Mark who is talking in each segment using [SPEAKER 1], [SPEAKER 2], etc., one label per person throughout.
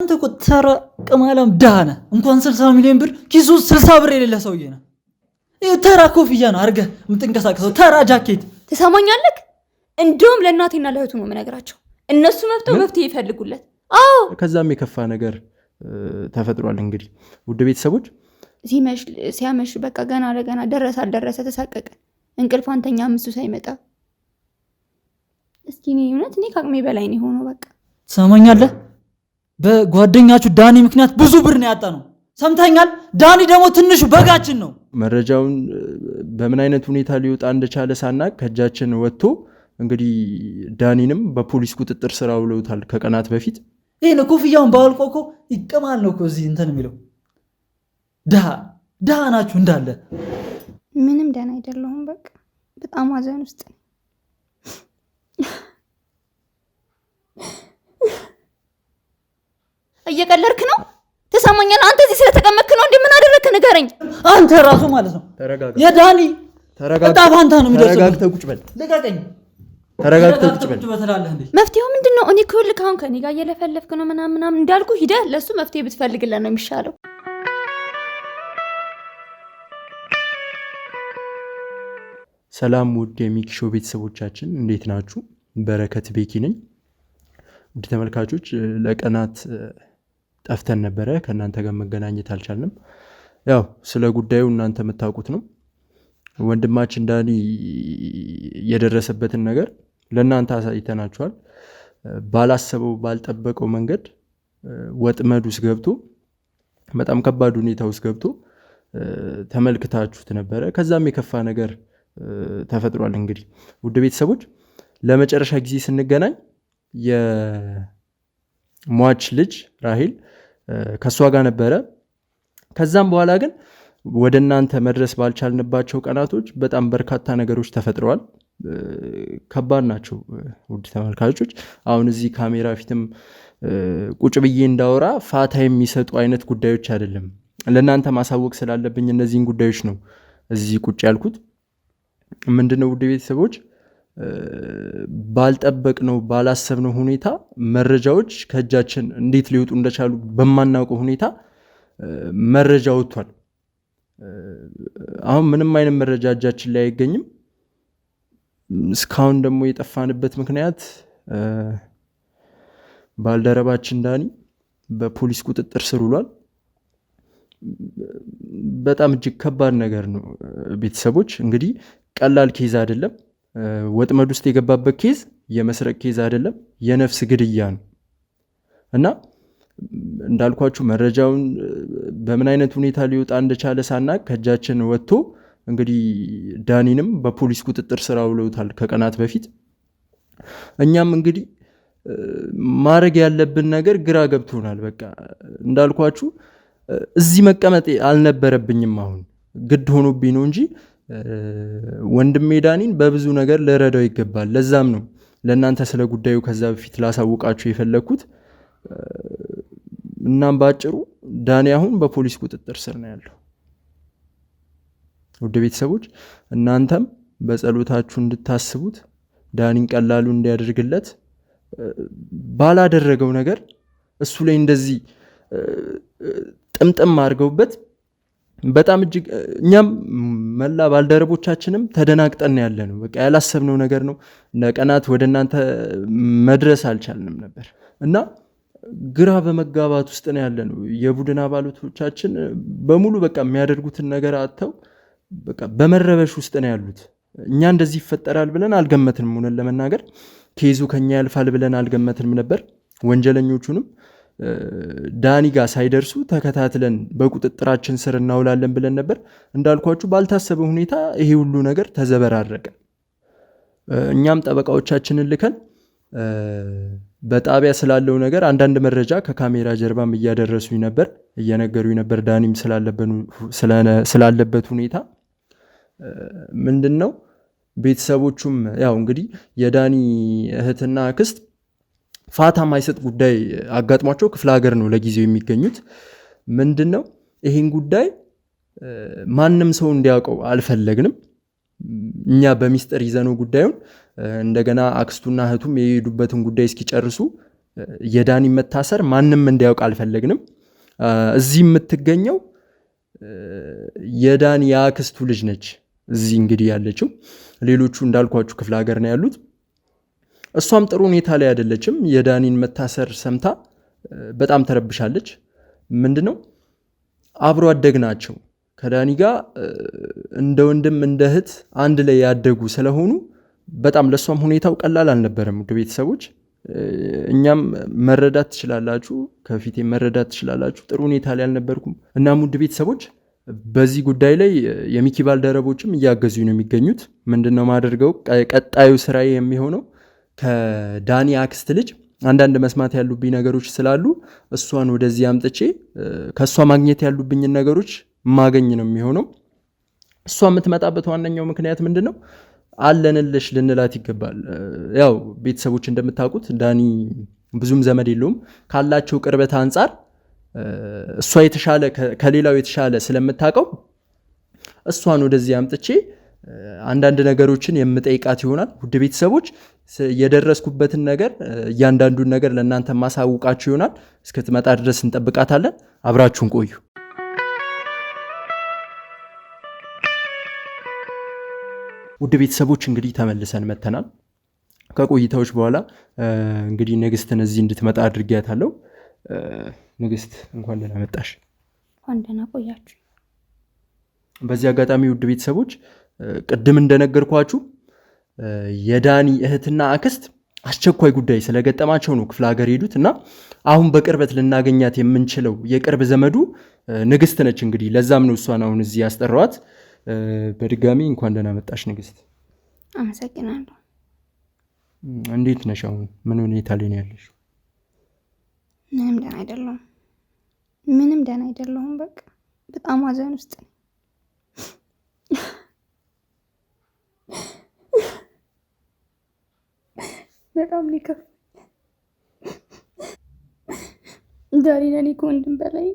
[SPEAKER 1] አንተ እኮ ተራ ቅማላም ዳነ እንኳን 60 ሚሊዮን ብር ኪሱ 60 ብር የሌለ ሰውዬ ነው። ይሄ ተራ ኮፍያ ነው አርገህ የምትንቀሳቀሰው ተራ ጃኬት።
[SPEAKER 2] ትሰማኛለህ? እንደውም ለእናቴና ለእህቱ ነው የምነግራቸው። እነሱ መፍትሄ ይፈልጉለት። አዎ
[SPEAKER 3] ከዛም የከፋ ነገር ተፈጥሯል። እንግዲህ ውድ ቤተሰቦች
[SPEAKER 2] ሲያመሽ በቃ ገና ለገና ደረሰ ተሳቀቀ። እንቅልፍ አንተኛ ምሱ ሳይመጣ እስኪ እኔ ከአቅሜ በላይ ነው ሆኖ በቃ
[SPEAKER 1] ትሰማኛለህ? በጓደኛችሁ ዳኒ ምክንያት ብዙ ብር ነው ያጣነው። ሰምተኛል? ዳኒ ደግሞ ትንሹ በጋችን ነው።
[SPEAKER 3] መረጃውን በምን አይነት ሁኔታ ሊወጣ እንደቻለ ሳናቅ ከእጃችን ወጥቶ እንግዲህ ዳኒንም በፖሊስ ቁጥጥር ስር አውለውታል ከቀናት በፊት።
[SPEAKER 1] ይሄ ነው ኮፍያውን ባልቆ እኮ ይቀማል ነው እኮ እዚህ እንትን የሚለው። ደሃ ናችሁ እንዳለ።
[SPEAKER 2] ምንም ደህና አይደለሁም። በቃ በጣም ሀዘን ውስጥ ነው። እየቀለድክ ነው? ትሰማኛለህ? አንተ እዚህ ስለተቀመጥክ ነው እንዴ? ምን አደረግክ ንገረኝ።
[SPEAKER 1] አንተ ራሱ ማለት ነው የዳኒ እጣ ፋንታ ነው የሚደርሰው።
[SPEAKER 3] ተረጋግተህ ቁጭ በል።
[SPEAKER 1] ልቀቀኝ።
[SPEAKER 3] ተረጋግተህ ቁጭ በል።
[SPEAKER 2] መፍትሄው ምንድን ነው? እኔ እኮ ልክ አሁን ከኔ ጋር እየለፈለፍክ ነው ምናምን እንዳልኩ ሂደህ ለእሱ መፍትሄ ብትፈልግለት ነው የሚሻለው።
[SPEAKER 3] ሰላም ውድ የሚኪ ሾው ቤተሰቦቻችን እንዴት ናችሁ? በረከት ቤኪ ነኝ። ውድ ተመልካቾች ለቀናት ጠፍተን ነበረ፣ ከእናንተ ጋር መገናኘት አልቻልንም። ያው ስለ ጉዳዩ እናንተ የምታውቁት ነው። ወንድማችን ዳኒ የደረሰበትን ነገር ለእናንተ አሳይተናችኋል። ባላሰበው ባልጠበቀው መንገድ ወጥመድ ውስጥ ገብቶ በጣም ከባድ ሁኔታ ውስጥ ገብቶ ተመልክታችሁት ነበረ። ከዛም የከፋ ነገር ተፈጥሯል። እንግዲህ ውድ ቤተሰቦች ለመጨረሻ ጊዜ ስንገናኝ የሟች ልጅ ራሄል ከሷ ጋር ነበረ። ከዛም በኋላ ግን ወደ እናንተ መድረስ ባልቻልንባቸው ቀናቶች በጣም በርካታ ነገሮች ተፈጥረዋል። ከባድ ናቸው ውድ ተመልካቾች። አሁን እዚህ ካሜራ ፊትም ቁጭ ብዬ እንዳወራ ፋታ የሚሰጡ አይነት ጉዳዮች አይደለም። ለእናንተ ማሳወቅ ስላለብኝ እነዚህን ጉዳዮች ነው እዚህ ቁጭ ያልኩት። ምንድነው ውድ ቤተሰቦች ባልጠበቅነው ባላሰብነው ሁኔታ መረጃዎች ከእጃችን እንዴት ሊወጡ እንደቻሉ በማናውቀው ሁኔታ መረጃ ወጥቷል። አሁን ምንም አይነት መረጃ እጃችን ላይ አይገኝም። እስካሁን ደግሞ የጠፋንበት ምክንያት ባልደረባችን ዳኒ በፖሊስ ቁጥጥር ስር ውሏል። በጣም እጅግ ከባድ ነገር ነው ቤተሰቦች። እንግዲህ ቀላል ኬዝ አይደለም። ወጥመድ ውስጥ የገባበት ኬዝ የመስረቅ ኬዝ አይደለም፣ የነፍስ ግድያ ነው እና እንዳልኳችሁ መረጃውን በምን አይነት ሁኔታ ሊወጣ እንደቻለ ሳናቅ ከእጃችን ወጥቶ እንግዲህ ዳኒንም በፖሊስ ቁጥጥር ስር አውለውታል ከቀናት በፊት። እኛም እንግዲህ ማድረግ ያለብን ነገር ግራ ገብቶናል። በቃ እንዳልኳችሁ እዚህ መቀመጥ አልነበረብኝም። አሁን ግድ ሆኖብኝ ነው እንጂ ወንድሜ ዳኒን በብዙ ነገር ልረዳው ይገባል። ለዛም ነው ለእናንተ ስለ ጉዳዩ ከዛ በፊት ላሳውቃችሁ የፈለግኩት። እናም ባጭሩ ዳኒ አሁን በፖሊስ ቁጥጥር ስር ነው ያለው። ውድ ቤተሰቦች እናንተም በጸሎታችሁ እንድታስቡት ዳኒን ቀላሉ እንዲያደርግለት ባላደረገው ነገር እሱ ላይ እንደዚህ ጥምጥም አድርገውበት በጣም እጅግ እኛም መላ ባልደረቦቻችንም ተደናግጠን ያለ ነው። በቃ ያላሰብነው ነገር ነው። ለቀናት ወደ እናንተ መድረስ አልቻልንም ነበር እና ግራ በመጋባት ውስጥ ነው ያለ ነው። የቡድን አባላቶቻችን በሙሉ በቃ የሚያደርጉትን ነገር አጥተው በቃ በመረበሽ ውስጥ ነው ያሉት። እኛ እንደዚህ ይፈጠራል ብለን አልገመትንም። ሆነን ለመናገር ኬዙ ከኛ ያልፋል ብለን አልገመትንም ነበር። ወንጀለኞቹንም ዳኒ ጋር ሳይደርሱ ተከታትለን በቁጥጥራችን ስር እናውላለን ብለን ነበር። እንዳልኳችሁ ባልታሰበ ሁኔታ ይሄ ሁሉ ነገር ተዘበራረቀ። እኛም ጠበቃዎቻችንን ልከን በጣቢያ ስላለው ነገር አንዳንድ መረጃ ከካሜራ ጀርባም እያደረሱኝ ነበር፣ እየነገሩኝ ነበር። ዳኒም ስላለበት ሁኔታ ምንድነው ቤተሰቦቹም ያው እንግዲህ የዳኒ እህትና አክስት ፋታ ማይሰጥ ጉዳይ አጋጥሟቸው ክፍለ ሀገር ነው ለጊዜው የሚገኙት። ምንድነው ይሄን ጉዳይ ማንም ሰው እንዲያውቀው አልፈለግንም። እኛ በሚስጥር ይዘነው ጉዳዩን እንደገና አክስቱና እህቱም የሄዱበትን ጉዳይ እስኪጨርሱ የዳኒ መታሰር ማንም እንዲያውቅ አልፈለግንም። እዚህ የምትገኘው የዳኒ የአክስቱ ልጅ ነች እዚህ እንግዲህ ያለችው። ሌሎቹ እንዳልኳችሁ ክፍለ ሀገር ነው ያሉት። እሷም ጥሩ ሁኔታ ላይ አይደለችም። የዳኒን መታሰር ሰምታ በጣም ተረብሻለች። ምንድነው አብሮ አደግ ናቸው ከዳኒ ጋር እንደ ወንድም እንደ እህት አንድ ላይ ያደጉ ስለሆኑ በጣም ለሷም ሁኔታው ቀላል አልነበረም። ውድ ቤተሰቦች እኛም መረዳት ትችላላችሁ፣ ከፊቴ መረዳት ትችላላችሁ። ጥሩ ሁኔታ ላይ አልነበርኩም። እናም ውድ ቤተሰቦች በዚህ ጉዳይ ላይ የሚኪ ባልደረቦችም እያገዙ ነው የሚገኙት። ምንድነው ማደርገው ቀጣዩ ስራዬ የሚሆነው ከዳኒ አክስት ልጅ አንዳንድ መስማት ያሉብኝ ነገሮች ስላሉ እሷን ወደዚህ አምጥቼ ከእሷ ማግኘት ያሉብኝን ነገሮች ማገኝ ነው የሚሆነው። እሷ የምትመጣበት ዋነኛው ምክንያት ምንድነው? አለንልሽ ልንላት ይገባል። ያው ቤተሰቦች እንደምታውቁት ዳኒ ብዙም ዘመድ የለውም። ካላቸው ቅርበት አንጻር እሷ የተሻለ ከሌላው የተሻለ ስለምታውቀው እሷን ወደዚህ አምጥቼ አንዳንድ ነገሮችን የምጠይቃት ይሆናል። ውድ ቤተሰቦች የደረስኩበትን ነገር እያንዳንዱን ነገር ለእናንተ ማሳውቃችሁ ይሆናል። እስከትመጣ ድረስ እንጠብቃታለን። አብራችሁን ቆዩ። ውድ ቤተሰቦች እንግዲህ ተመልሰን መተናል። ከቆይታዎች በኋላ እንግዲህ ንግስትን እዚህ እንድትመጣ አድርጊያታለሁ። ንግስት እንኳን ደህና መጣሽ።
[SPEAKER 2] እንኳን ደህና ቆያችሁ።
[SPEAKER 3] በዚህ አጋጣሚ ውድ ቤተሰቦች ቅድም እንደነገርኳችሁ የዳኒ እህትና አክስት አስቸኳይ ጉዳይ ስለገጠማቸው ነው ክፍለ ሀገር ሄዱት እና አሁን በቅርበት ልናገኛት የምንችለው የቅርብ ዘመዱ ንግስት ነች። እንግዲህ ለዛም ነው እሷን አሁን እዚህ ያስጠራዋት። በድጋሚ እንኳን ደህና መጣሽ ንግስት።
[SPEAKER 2] አመሰግናለሁ።
[SPEAKER 3] እንዴት ነሽ? አሁን ምን ሁኔታ ላይ ነው ያለሽ?
[SPEAKER 2] ምንም ደህና አይደለሁም። በቃ በጣም ሀዘን ውስጥ ነኝ። በጣም ሊከፍ ዳኒ ለኔ ከወንድም በላይ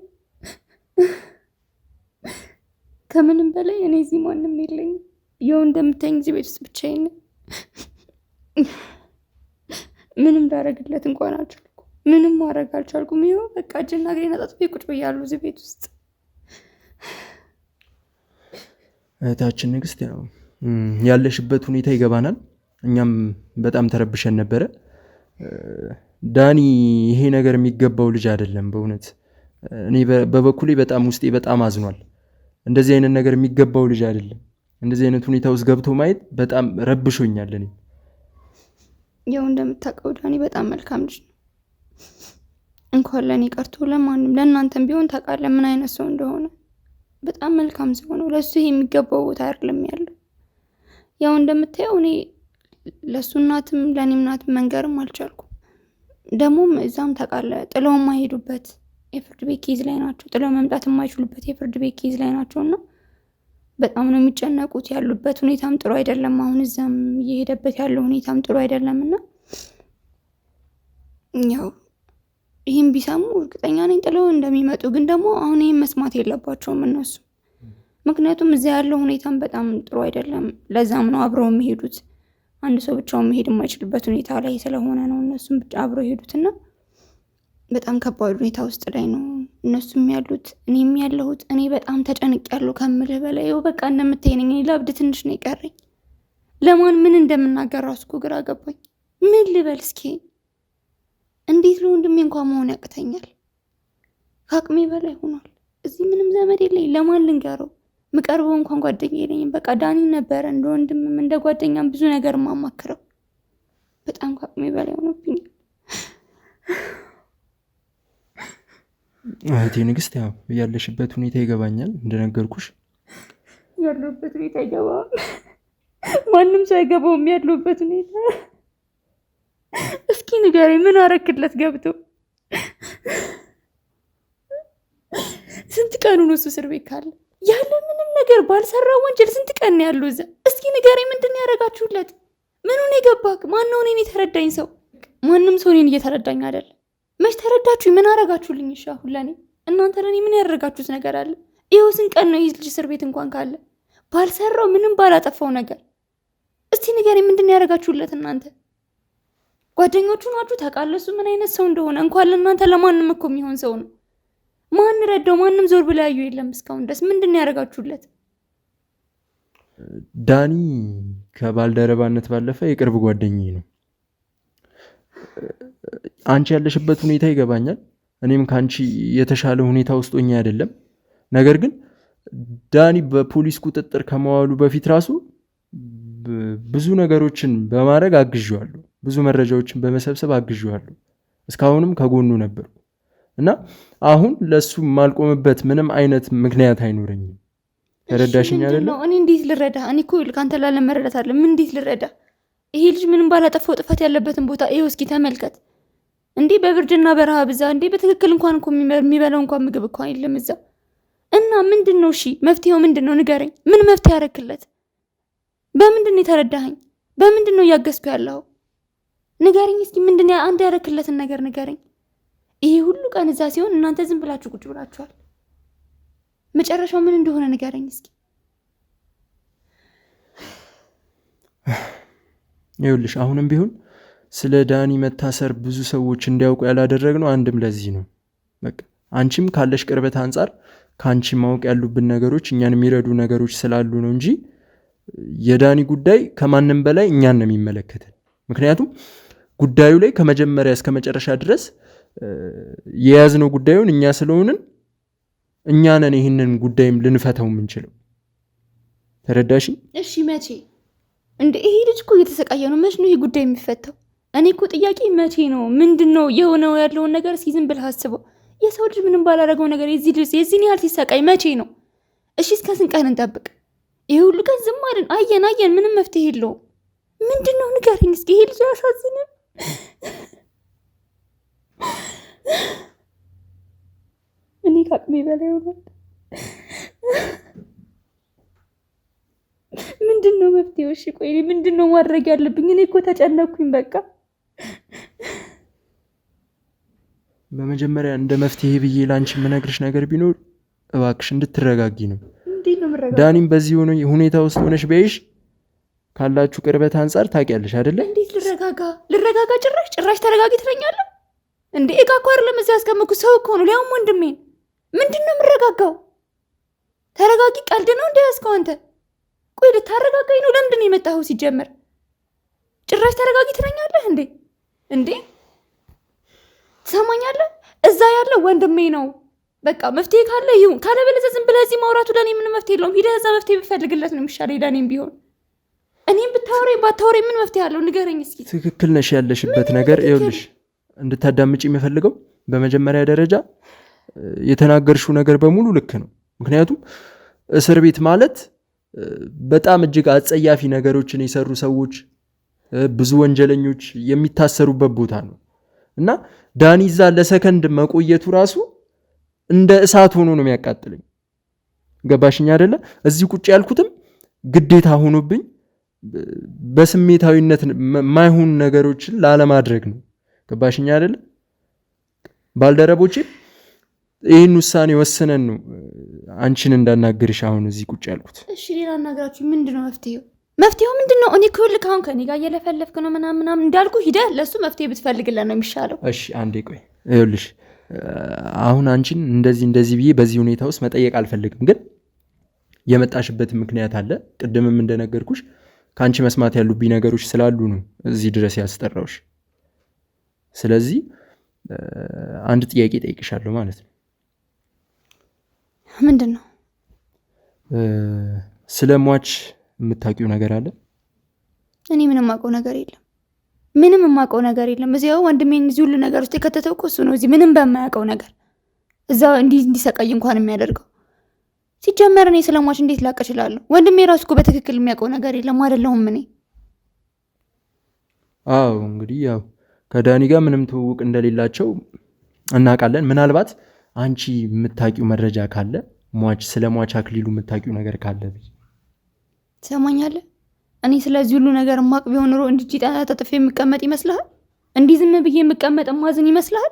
[SPEAKER 2] ከምንም በላይ እኔ እዚህ ማንም የለኝም። ያው እንደምታይኝ እዚህ ቤት ውስጥ ብቻዬን ነኝ። ምንም ላደርግለት እንኳን አልቻልኩም። ምንም ማድረግ አልቻልኩም። ይኸው በቃ እጅና እግሬን አጣጥፌ ቁጭ ብያለሁ እዚህ ቤት ውስጥ።
[SPEAKER 3] እህታችን ንግስት ያው ያለሽበት ሁኔታ ይገባናል። እኛም በጣም ተረብሸን ነበረ። ዳኒ ይሄ ነገር የሚገባው ልጅ አይደለም። በእውነት እኔ በበኩሌ በጣም ውስጤ በጣም አዝኗል። እንደዚህ አይነት ነገር የሚገባው ልጅ አይደለም። እንደዚህ አይነት ሁኔታ ውስጥ ገብቶ ማየት በጣም ረብሾኛል። እኔ
[SPEAKER 2] ያው እንደምታውቀው ዳኒ በጣም መልካም ልጅ ነው። እንኳን ለእኔ ቀርቶ ለማንም ለእናንተም ቢሆን ታውቃለህ ምን አይነት ሰው እንደሆነ። በጣም መልካም ሰው ነው። ለሱ ይሄ የሚገባው ቦታ አይደለም ያለው። ያው እንደምታየው እኔ ለሱ እናትም ለእኔም እናትም መንገርም አልቻልኩም። ደግሞም እዛም ታውቃለህ ጥለው የማይሄዱበት የፍርድ ቤት ኬዝ ላይ ናቸው። ጥለው መምጣት የማይችሉበት የፍርድ ቤት ኬዝ ላይ ናቸው እና በጣም ነው የሚጨነቁት። ያሉበት ሁኔታም ጥሩ አይደለም። አሁን እዛም እየሄደበት ያለው ሁኔታም ጥሩ አይደለም እና ያው ይህም ቢሰሙ እርግጠኛ ነኝ ጥለው እንደሚመጡ። ግን ደግሞ አሁን ይህም መስማት የለባቸውም እነሱ። ምክንያቱም እዛ ያለው ሁኔታም በጣም ጥሩ አይደለም። ለዛም ነው አብረው የሚሄዱት። አንድ ሰው ብቻውን መሄድ የማይችልበት ሁኔታ ላይ ስለሆነ ነው እነሱም ብቻ አብረው የሄዱትና በጣም ከባድ ሁኔታ ውስጥ ላይ ነው እነሱም ያሉት፣ እኔም ያለሁት። እኔ በጣም ተጨንቄያለሁ ከምልህ በላይ። ይኸው በቃ እንደምታየኝ እኔ ለአብድ ትንሽ ነው የቀረኝ። ለማን ምን እንደምናገር ራሱ እኮ ግራ ገባኝ። ምን ልበል እስኪ? እንዴት ለወንድሜ እንኳን መሆን ያቅተኛል? ከአቅሜ በላይ ሆኗል። እዚህ ምንም ዘመድ የለኝ። ለማን ልንገረው? ምቀርበው እንኳን ጓደኛ የለኝም። በቃ ዳኒ ነበረ እንደ ወንድምም እንደ ጓደኛም ብዙ ነገር ማማክረው። በጣም ከአቅሜ በላይ ሆኖብኛል።
[SPEAKER 3] እህቴ ንግስት ያው ያለሽበት ሁኔታ ይገባኛል። እንደነገርኩሽ
[SPEAKER 2] ያለሁበት ሁኔታ ይገባል። ማንም ሰው አይገባውም ያለሁበት ሁኔታ። እስኪ ንገረኝ፣ ምን አረክለት ገብቶ? ስንት ቀኑ ነው እሱ እስር ቤት ካለ? ያለ ምንም ነገር ባልሰራው ወንጀል ስንት ቀን ነው ያለው እዛ? እስኪ ንገረኝ፣ ምንድን ያደረጋችሁለት? ምኑን የገባክ? ማነው እኔን የተረዳኝ ሰው? ማንም ሰው እኔን እየተረዳኝ አይደለም። መች ተረዳችሁ? ምን አረጋችሁልኝ? እሺ አሁን ለኔ እናንተ ለኔ ምን ያደረጋችሁት ነገር አለ? ይኸው ስንት ቀን ነው ይህ ልጅ እስር ቤት እንኳን ካለ ባልሰራው ምንም ባላጠፋው ነገር። እስቲ ንገረኝ፣ ምንድን ያደረጋችሁለት እናንተ? ጓደኞቹ ናችሁ ታውቃለሱ ምን አይነት ሰው እንደሆነ። እንኳን ለእናንተ ለማንም እኮ የሚሆን ሰው ነው። ማን ረዳው? ማንም ዞር ብላ ያዩ የለም እስካሁን ድረስ። ምንድን ነው ያደርጋችሁለት?
[SPEAKER 3] ዳኒ ከባልደረባነት ባለፈ የቅርብ ጓደኛዬ ነው። አንቺ ያለሽበት ሁኔታ ይገባኛል። እኔም ከአንቺ የተሻለ ሁኔታ ውስጥ ሆኜ አይደለም። ነገር ግን ዳኒ በፖሊስ ቁጥጥር ከመዋሉ በፊት ራሱ ብዙ ነገሮችን በማድረግ አግዤዋለሁ። ብዙ መረጃዎችን በመሰብሰብ አግዤዋለሁ። እስካሁንም ከጎኑ ነበርኩ እና አሁን ለሱ የማልቆምበት ምንም አይነት ምክንያት አይኖረኝም። ተረዳሽኝ አይደለ?
[SPEAKER 2] እኔ እንዴት ልረዳ? እኔ እኮ ከአንተ ላለ መረዳት አለ። ምን እንዴት ልረዳ? ይሄ ልጅ ምንም ባላጠፋው ጥፋት ያለበትን ቦታ ይኸው እስኪ ተመልከት። እንዴ በብርድና በረሃ ብዛ እንዴ በትክክል እንኳን እኮ የሚበላው እንኳን ምግብ እኮ አይደለም እዛ። እና ምንድን ነው እሺ መፍትሄው ምንድን ነው ንገረኝ። ምን መፍትሄ ያደረክለት? በምንድን ነው የተረዳኸኝ? በምንድን ነው እያገዝኩ ያለው? ንገረኝ እስኪ ምንድን ነው አንተ ያደረክለትን ነገር ንገረኝ። ይሄ ሁሉ ቀን እዛ ሲሆን እናንተ ዝም ብላችሁ ቁጭ ብላችኋል። መጨረሻው ምን እንደሆነ ንገረኝ እስኪ።
[SPEAKER 3] ይኸውልሽ አሁንም ቢሆን ስለ ዳኒ መታሰር ብዙ ሰዎች እንዲያውቁ ያላደረግነው አንድም ለዚህ ነው። በቃ አንቺም ካለሽ ቅርበት አንጻር ከአንቺ ማወቅ ያሉብን ነገሮች እኛን የሚረዱ ነገሮች ስላሉ ነው እንጂ የዳኒ ጉዳይ ከማንም በላይ እኛን ነው የሚመለከተን። ምክንያቱም ጉዳዩ ላይ ከመጀመሪያ እስከ መጨረሻ ድረስ የያዝነው ጉዳዩን እኛ ስለሆንን እኛ ነን ይህንን ጉዳይም ልንፈታው የምንችለው። ተረዳሽ?
[SPEAKER 2] እሺ መቼ እንደ ይሄ ልጅ እኮ እየተሰቃየ ነው። መቼ ነው ይሄ ጉዳይ የሚፈታው? እኔ እኮ ጥያቄ መቼ ነው? ምንድን ነው የሆነው ያለውን ነገር እስኪ ዝም ብለህ አስበው። የሰው ልጅ ምንም ባላደረገው ነገር የዚህን ያህል ሲሰቃይ መቼ ነው? እሺ እስከ ስንት ቀን እንጠብቅ? ይሄ ሁሉ ቀን ዝም አልን፣ አየን፣ ምንም መፍትሄ የለውም። ምንድን ነው ንገረኝ እስኪ። ይሄ ልጅ አያሳዝንም? እኔ ከአቅሜ በላይ ሆኗል። ምንድን ነው መፍትሄው? እሺ ቆይ ምንድን ነው ማድረግ ያለብኝ? እኔ እኮ ተጨነኩኝ በቃ።
[SPEAKER 3] በመጀመሪያ እንደ መፍትሄ ብዬ ላንቺ የምነግርሽ ነገር ቢኖር እባክሽ እንድትረጋጊ ነው። ዳኒም በዚህ ሁኔታ ውስጥ ሆነሽ በይሽ ካላችሁ ቅርበት አንጻር ታውቂያለሽ አይደለ?
[SPEAKER 2] እንዴት ልረጋጋ? ጭራሽ ተረጋጊ ትለኛለህ እንዴ? እቃ እኮ አይደለም እዚህ ያስቀመጥኩት ሰው እኮ ነው፣ ሊያውም ወንድሜን። ምንድን ነው የምረጋጋው? ተረጋጊ። ቀልድ ነው እንደ ያዝከው አንተ? ቆይ ልታረጋጋኝ ነው? ለምንድን ነው የመጣኸው ሲጀመር? ጭራሽ ተረጋጊ ትለኛለህ እንዴ? ትሰማኛለህ? እዛ ያለው ወንድሜ ነው። በቃ መፍትሄ ካለ ይሁን፣ ካለበለዚያ ዝም ብለህ እዚህ ማውራቱ ለእኔ ምንም መፍትሄ የለውም። ሂደህ እዛ መፍትሄ ብፈልግለት ነው የሚሻለው። ዳኒም ቢሆን እኔም ብታወራኝ ባታወራኝ ምን መፍትሄ አለው? ንገረኝ እስኪ።
[SPEAKER 3] ትክክል ነሽ ያለሽበት ነገር። ይኸውልሽ እንድታዳምጪ የምፈልገው በመጀመሪያ ደረጃ የተናገርሽው ነገር በሙሉ ልክ ነው። ምክንያቱም እስር ቤት ማለት በጣም እጅግ አጸያፊ ነገሮችን የሰሩ ሰዎች፣ ብዙ ወንጀለኞች የሚታሰሩበት ቦታ ነው እና ዳኒ እዛ ለሰከንድ መቆየቱ ራሱ እንደ እሳት ሆኖ ነው የሚያቃጥለኝ። ገባሽኝ አይደለ? እዚህ ቁጭ ያልኩትም ግዴታ ሆኖብኝ በስሜታዊነት ማይሆን ነገሮችን ላለማድረግ ነው። ገባሽኝ አይደለ? ባልደረቦቼ ይህን ውሳኔ ወስነን ነው አንቺን እንዳናገርሽ አሁን እዚህ ቁጭ ያልኩት።
[SPEAKER 2] እሺ ሌላ አናግራችሁ ምንድን ነው መፍትሄው ምንድን ነው? እኔ ክልክ አሁን ከኔ ጋር እየለፈለፍክ ነው ምናምን እንዳልኩ ሂደህ ለእሱ መፍትሄ ብትፈልግለን ነው የሚሻለው።
[SPEAKER 3] እሺ አንዴ ቆይ። ይኸውልሽ አሁን አንቺን እንደዚህ ብዬ በዚህ ሁኔታ ውስጥ መጠየቅ አልፈልግም፣ ግን የመጣሽበት ምክንያት አለ። ቅድምም እንደነገርኩሽ ከአንቺ መስማት ያሉብኝ ነገሮች ስላሉ ነው እዚህ ድረስ ያስጠራውሽ። ስለዚህ አንድ ጥያቄ ጠይቅሻለሁ ማለት ነው።
[SPEAKER 2] ምንድን ነው?
[SPEAKER 3] ስለ ሟች የምታውቂው ነገር አለ?
[SPEAKER 2] እኔ ምንም የማውቀው ነገር የለም። እዚያው ወንድሜን እዚህ ሁሉ ነገር ውስጥ የከተተው እኮ እሱ ነው። እዚህ ምንም በማያውቀው ነገር እዛ እንዲሰቃይ እንኳን የሚያደርገው። ሲጀመር እኔ ስለ ሟች እንዴት ላውቅ እችላለሁ? ወንድሜ ራሱ እኮ በትክክል የሚያውቀው ነገር የለም። አይደለሁም እኔ?
[SPEAKER 3] አዎ እንግዲህ ያው ከዳኒ ጋር ምንም ትውውቅ እንደሌላቸው እናውቃለን። ምናልባት አንቺ የምታውቂው መረጃ ካለ ስለ ሟች አክሊሉ የምታውቂው ነገር ካለ
[SPEAKER 2] ትሰማኛለህ? እኔ ስለዚህ ሁሉ ነገር ማቅ ቢሆን ኖሮ እንዲህ ጣጣ ተጥፌ የምቀመጥ ይመስልሃል? እንዲህ ዝም ብዬ የምቀመጥ ማዝን ይመስልሃል?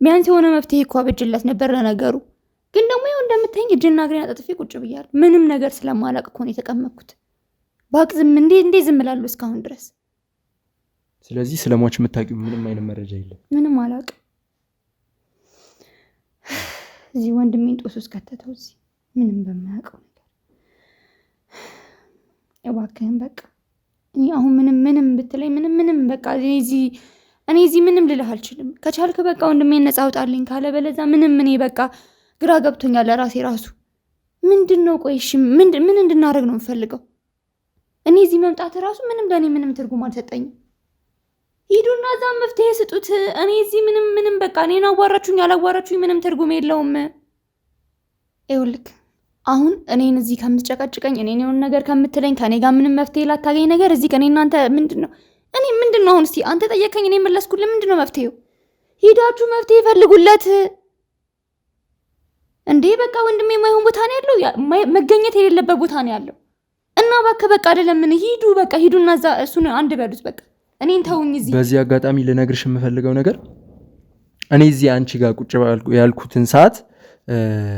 [SPEAKER 2] ቢያንስ የሆነ መፍትሄ እኮ አበጅለት ነበር ለነገሩ። ግን ደግሞ ይኸው እንደምታይኝ እጅና እግሬን አጣጥፌ ቁጭ ብያለሁ። ምንም ነገር ስለማላውቅ እኮ ነው የተቀመጥኩት። ባቅ እንዴ ዝም እላለሁ እስካሁን ድረስ?
[SPEAKER 3] ስለዚህ ስለሟች የምታውቂው ምንም አይነት መረጃ የለም?
[SPEAKER 2] ምንም አላውቅም። እዚህ ወንድሜን ጦስ ውስጥ ከተተው እዚህ ምንም በማያውቀው ነገር። እባክህን በቃ እኔ አሁን ምንም ብትለኝ ምንም በቃ እኔ እዚህ ምንም ልልህ አልችልም። ከቻልክ በቃ ወንድሜን ነፃ አውጣልኝ፣ ካለበለዛ ምንም እኔ በቃ ግራ ገብቶኛል ለራሴ ራሱ። ምንድን ነው ቆይ እሺ ምን እንድናደርግ ነው የምፈልገው? እኔ እዚህ መምጣት ራሱ ምንም ለእኔ ምንም ትርጉም አልሰጠኝም። ሂዱና እዛም መፍትሄ ስጡት። እኔ እዚህ ምንም በቃ እኔን አዋራችሁኝ አላዋራችሁኝ ምንም ትርጉም የለውም። ይኸውልህ አሁን እኔን እዚህ ከምትጨቀጭቀኝ እኔን የሆነ ነገር ከምትለኝ ከኔ ጋር ምንም መፍትሄ ላታገኝ ነገር እዚህ ከኔ እናንተ ምንድነው አሁን እስቲ አንተ ጠየቀኝ እኔ መለስኩልህ። ምንድነው መፍትሄው? ሂዳችሁ መፍትሄ ፈልጉለት እንዴ። በቃ ወንድሜ የማይሆን ቦታ ነው ያለው፣ መገኘት የሌለበት ቦታ ነው ያለው። እና እባክህ በቃ አይደለም ምን ሂዱ በቃ ሂዱና እዛ እሱን አንድ በሉት በቃ እኔን ተውኝ። እዚህ
[SPEAKER 3] በዚህ አጋጣሚ ልነግርሽ የምፈልገው ነገር እኔ እዚህ አንቺ ጋር ቁጭ ያልኩትን ሰዓት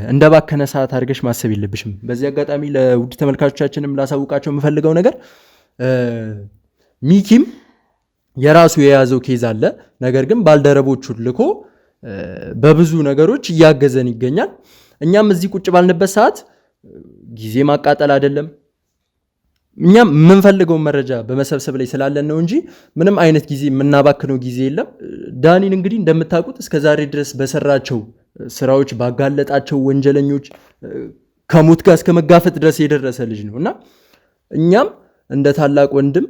[SPEAKER 3] እንደባከነ ሰዓት አድርገሽ ማሰብ የለብሽም። በዚህ አጋጣሚ ለውድ ተመልካቾቻችንም ላሳውቃቸው የምፈልገው ነገር ሚኪም የራሱ የያዘው ኬዝ አለ። ነገር ግን ባልደረቦቹን ልኮ በብዙ ነገሮች እያገዘን ይገኛል። እኛም እዚህ ቁጭ ባልንበት ሰዓት ጊዜ ማቃጠል አይደለም፣ እኛም የምንፈልገው መረጃ በመሰብሰብ ላይ ስላለን ነው እንጂ ምንም አይነት ጊዜ የምናባክነው ጊዜ የለም። ዳኒን እንግዲህ እንደምታውቁት እስከዛሬ ድረስ በሰራቸው ስራዎች ባጋለጣቸው ወንጀለኞች ከሞት ጋር እስከ መጋፈጥ ድረስ የደረሰ ልጅ ነው እና እኛም እንደ ታላቅ ወንድም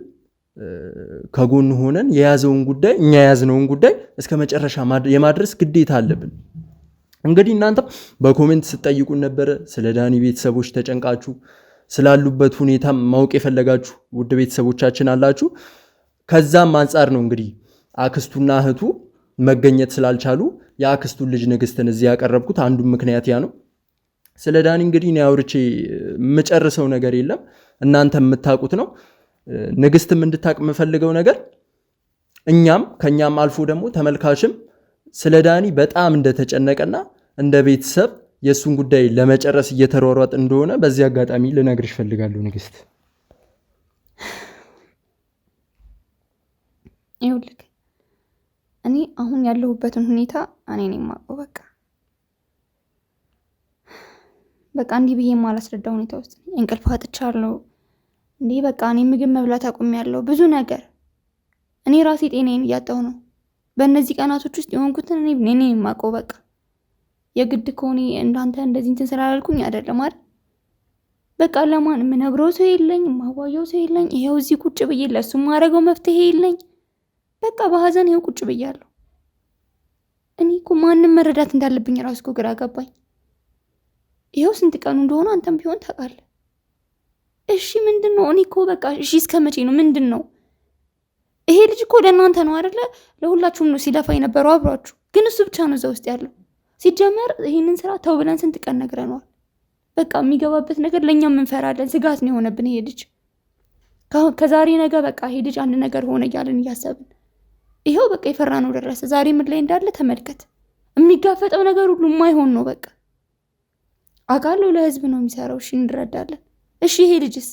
[SPEAKER 3] ከጎን ሆነን የያዘውን ጉዳይ እኛ የያዝነውን ጉዳይ እስከ መጨረሻ የማድረስ ግዴታ አለብን። እንግዲህ እናንተም በኮሜንት ስትጠይቁን ነበረ ስለ ዳኒ ቤተሰቦች ተጨንቃችሁ ስላሉበት ሁኔታ ማወቅ የፈለጋችሁ ውድ ቤተሰቦቻችን አላችሁ። ከዛም አንጻር ነው እንግዲህ አክስቱና እህቱ መገኘት ስላልቻሉ የአክስቱን ልጅ ንግስትን እዚህ ያቀረብኩት አንዱ ምክንያት ያ ነው። ስለ ዳኒ እንግዲህ እኔ አውርቼ የምጨርሰው ነገር የለም፣ እናንተ የምታውቁት ነው። ንግስትም እንድታቅ የምፈልገው ነገር እኛም ከኛም አልፎ ደግሞ ተመልካችም ስለ ዳኒ በጣም እንደተጨነቀና እንደ ቤተሰብ የሱን ጉዳይ ለመጨረስ እየተሯሯጥ እንደሆነ በዚህ አጋጣሚ ልነግርሽ ፈልጋለሁ ንግስት።
[SPEAKER 2] ይኸውልህ እኔ አሁን ያለሁበትን ሁኔታ እኔ ነኝ የማውቀው። በቃ እንዲህ ብዬ የማላስረዳ ሁኔታ ውስጥ እንቅልፍ አጥቻለሁ። እንዴ በቃ እኔ ምግብ መብላት አቁሜያለሁ። ብዙ ነገር እኔ ራሴ ጤናዬን እያጣሁ ነው። በእነዚህ ቀናቶች ውስጥ የሆንኩትን እኔ ነኝ የማውቀው። በቃ የግድ ከሆነ እንዳንተ እንደዚህ እንትን ስላላልኩኝ አይደለም አይደል። በቃ ለማን የምነግረው ሰው የለኝ፣ የማዋየው ሰው የለኝ። ይሄው እዚህ ቁጭ ብዬ ለሱ ማረገው መፍትሄ የለኝ። በቃ በሀዘን ይሄው ቁጭ ብያለሁ። እኔ እኮ ማንም መረዳት እንዳለብኝ ራሱ እኮ ግራ ገባኝ። ይሄው ስንት ቀኑ እንደሆነ አንተም ቢሆን ታውቃለህ። እሺ ምንድነው? እኔ እኮ በቃ እሺ እስከ መቼ ነው? ምንድነው? ይሄ ልጅ እኮ ለእናንተ ነው አይደለ? ለሁላችሁም ነው ሲለፋ የነበረው አብሯችሁ። ግን እሱ ብቻ ነው እዛ ውስጥ ያለው። ሲጀመር ይሄንን ስራ ተው ብለን ስንት ቀን ነግረነዋል። በቃ የሚገባበት ነገር ለእኛም እንፈራለን። ስጋት ነው የሆነብን ይሄ ልጅ። ከዛሬ ነገ በቃ ይሄ ልጅ አንድ ነገር ሆነ እያልን እያሰብን ይኸው በቃ የፈራ ነው ደረሰ። ዛሬ ምን ላይ እንዳለ ተመልከት። የሚጋፈጠው ነገር ሁሉ የማይሆን ነው። በቃ አውቃለሁ ለህዝብ ነው የሚሰራው። እሺ እንረዳለን። እሺ ይሄ ልጅስ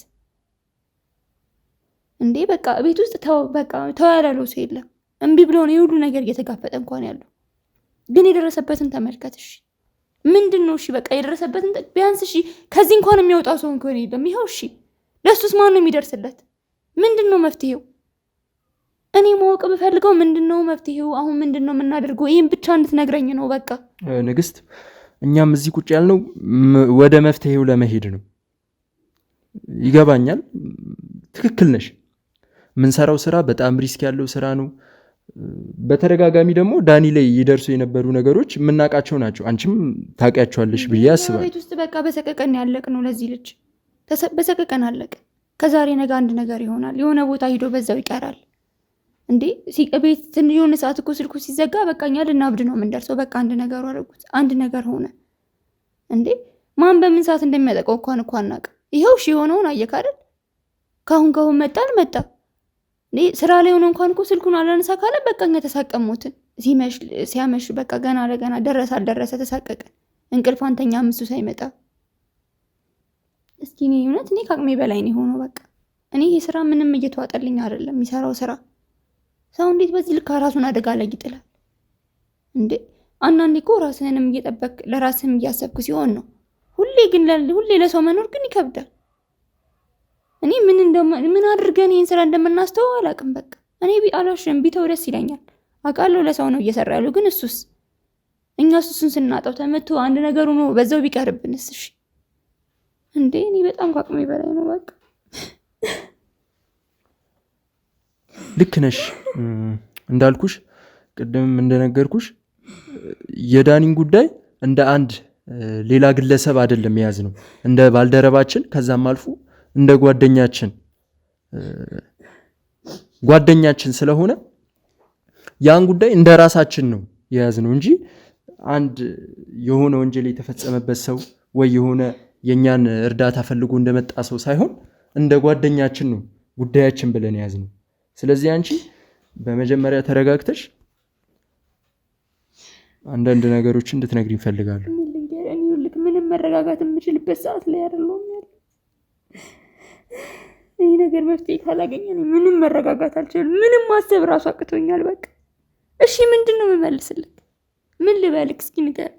[SPEAKER 2] እንዴ በቃ ቤት ውስጥ ተው ያላለው ሰው የለም። እምቢ ብሎ ነው የሁሉ ነገር እየተጋፈጠ እንኳን ያለው። ግን የደረሰበትን ተመልከት። እሺ ምንድነው? እሺ በቃ የደረሰበትን ቢያንስ እሺ ከዚህ እንኳን የሚያወጣው ሰው እንኳን የለም። ይኸው እሺ ለሱስ ማን ነው የሚደርስለት? ምንድነው መፍትሄው? እኔ ማወቅ በፈልገው ምንድነው መፍትሄው? አሁን ምንድነው የምናደርገው? ይሄን ብቻ እንድትነግረኝ ነው በቃ
[SPEAKER 3] ንግስት። እኛም እዚህ ቁጭ ያልነው ወደ መፍትሄው ለመሄድ ነው። ይገባኛል፣ ትክክል ነሽ። የምንሰራው ስራ በጣም ሪስክ ያለው ስራ ነው። በተደጋጋሚ ደግሞ ዳኒ ላይ ይደርሱ የነበሩ ነገሮች የምናውቃቸው ናቸው። አንቺም ታውቂያቸዋለሽ ብዬ አስባለሁ። ቤት
[SPEAKER 2] ውስጥ በቃ በሰቀቀን ያለቅ ነው። ለዚህ ልጅ በሰቀቀን አለቅ። ከዛሬ ነገ አንድ ነገር ይሆናል። የሆነ ቦታ ሂዶ በዛው ይቀራል። እንዴ ቤት የሆነ ሰዓት እኮ ስልኩ ሲዘጋ በቃ እኛ ልናብድ ነው የምንደርሰው። በቃ አንድ ነገር አደረጉት፣ አንድ ነገር ሆነ። እንዴ ማን በምን ሰዓት እንደሚያጠቀው እንኳን አናውቅም። ይኸው እሺ የሆነውን አየህ አይደል? ካሁን መጣ። ስራ ላይ ሆነ እንኳን እኮ ስልኩን አላነሳ ካለ በቃ እኛ ተሳቀሙትን። ሲያመሽ በቃ ገና ለገና አልደረሰ ተሳቀቀን። እንቅልፍ አንተኛ እሱ ሳይመጣ እስኪ እኔ ከአቅሜ በላይ ነው የሆነው። በቃ እኔ ይሄ ስራ ምንም እየተዋጠልኝ አይደለም። የሚሰራው ስራ ሰው እንዴት በዚህ ልክ ራሱን አደጋ ላይ ይጥላል እንዴ? አንዳንዴ እኮ ራስህንም እየጠበቅ ለራስህም እያሰብክ ሲሆን ነው። ሁሌ ለሰው መኖር ግን ይከብዳል። እኔ ምን አድርገን ይሄን ስራ እንደምናስተው አላውቅም። በቃ እኔ አላሽም ቢተው ደስ ይለኛል። አውቃለሁ ለሰው ነው እየሰራ ያለው፣ ግን እሱን ስናጣው ተመቶ አንድ ነገር ሆኖ በዛው ቢቀርብንስ? እሺ እንዴ እኔ በጣም ከአቅሜ በላይ ነው። በቃ
[SPEAKER 3] ልክ ነሽ። እንዳልኩሽ ቅድምም እንደነገርኩሽ የዳኒን ጉዳይ እንደ አንድ ሌላ ግለሰብ አይደለም የያዝ ነው፣ እንደ ባልደረባችን ከዛም አልፎ እንደ ጓደኛችን ስለሆነ ያን ጉዳይ እንደ ራሳችን ነው የያዝ ነው እንጂ አንድ የሆነ ወንጀል የተፈጸመበት ሰው ወይ የሆነ የኛን እርዳታ ፈልጎ እንደመጣ ሰው ሳይሆን እንደ ጓደኛችን ነው ጉዳያችን ብለን የያዝ ነው። ስለዚህ አንቺ በመጀመሪያ ተረጋግተሽ አንዳንድ ነገሮችን እንድትነግሪኝ እፈልጋለሁ።
[SPEAKER 2] ምንም መረጋጋት የምችልበት ሰዓት ላይ አይደለሁም ያለው። ይህ ነገር መፍትሄ ካላገኘ ምንም መረጋጋት አልችልም። ምንም ማሰብ ራሱ አቅቶኛል። በቃ እሺ ምንድን ነው የምመልስልህ? ምን ልበልክ? እስኪ ንገር።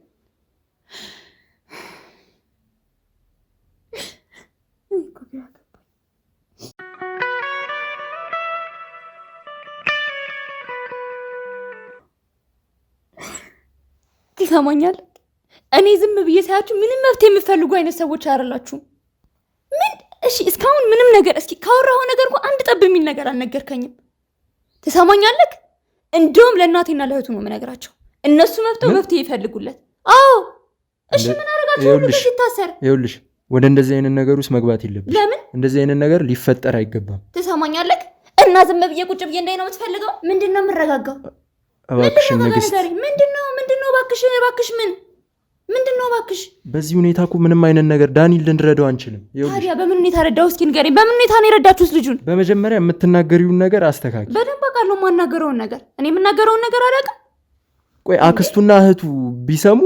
[SPEAKER 2] ትሰማኛለህ? እኔ ዝም ብዬ ሳያችሁ ምንም መፍትሄ የምትፈልጉ አይነት ሰዎች አይደላችሁም። እሺ እስካሁን ምንም ነገር እስኪ ካወራኸው ነገር እንኳን አንድ ጠብ የሚል ነገር አልነገርከኝም። ትሰማኛለህ? እንደውም ለእናቴና ለእህቱ ነው የምነግራቸው። እነሱ መፍትሄ ይፈልጉለት። አዎ እሺ ምን አደረጋችሁ? ሁሉ ሲታሰር
[SPEAKER 3] ይኸውልሽ፣ ወደ እንደዚህ አይነት ነገር ውስጥ መግባት የለብሽ።
[SPEAKER 2] ለምን?
[SPEAKER 3] እንደዚህ አይነት ነገር ሊፈጠር አይገባም።
[SPEAKER 2] ትሰማኛለህ? እና ዝም ብዬ ቁጭ ብዬ እንዳይ ነው የምትፈልገው? ምንድነው የምረጋጋው?
[SPEAKER 3] እባክሽ ንግስት፣
[SPEAKER 2] ምንድነው እባክሽ ምንድነው እባክሽ?
[SPEAKER 3] በዚህ ሁኔታ እኮ ምንም አይነት ነገር ዳኒን ልንረዳው አንችልም።
[SPEAKER 2] ታዲያ በምን ሁኔታ ረዳው? እስኪ ንገሪኝ። በምን ሁኔታ ነው የረዳችሁት ልጁን?
[SPEAKER 3] በመጀመሪያ የምትናገሪውን ነገር አስተካክል።
[SPEAKER 2] በደንብ አውቃለሁ የማናገረውን ነገር። እኔ የምናገረውን ነገር አላውቅም።
[SPEAKER 3] ቆይ አክስቱና እህቱ ቢሰሙ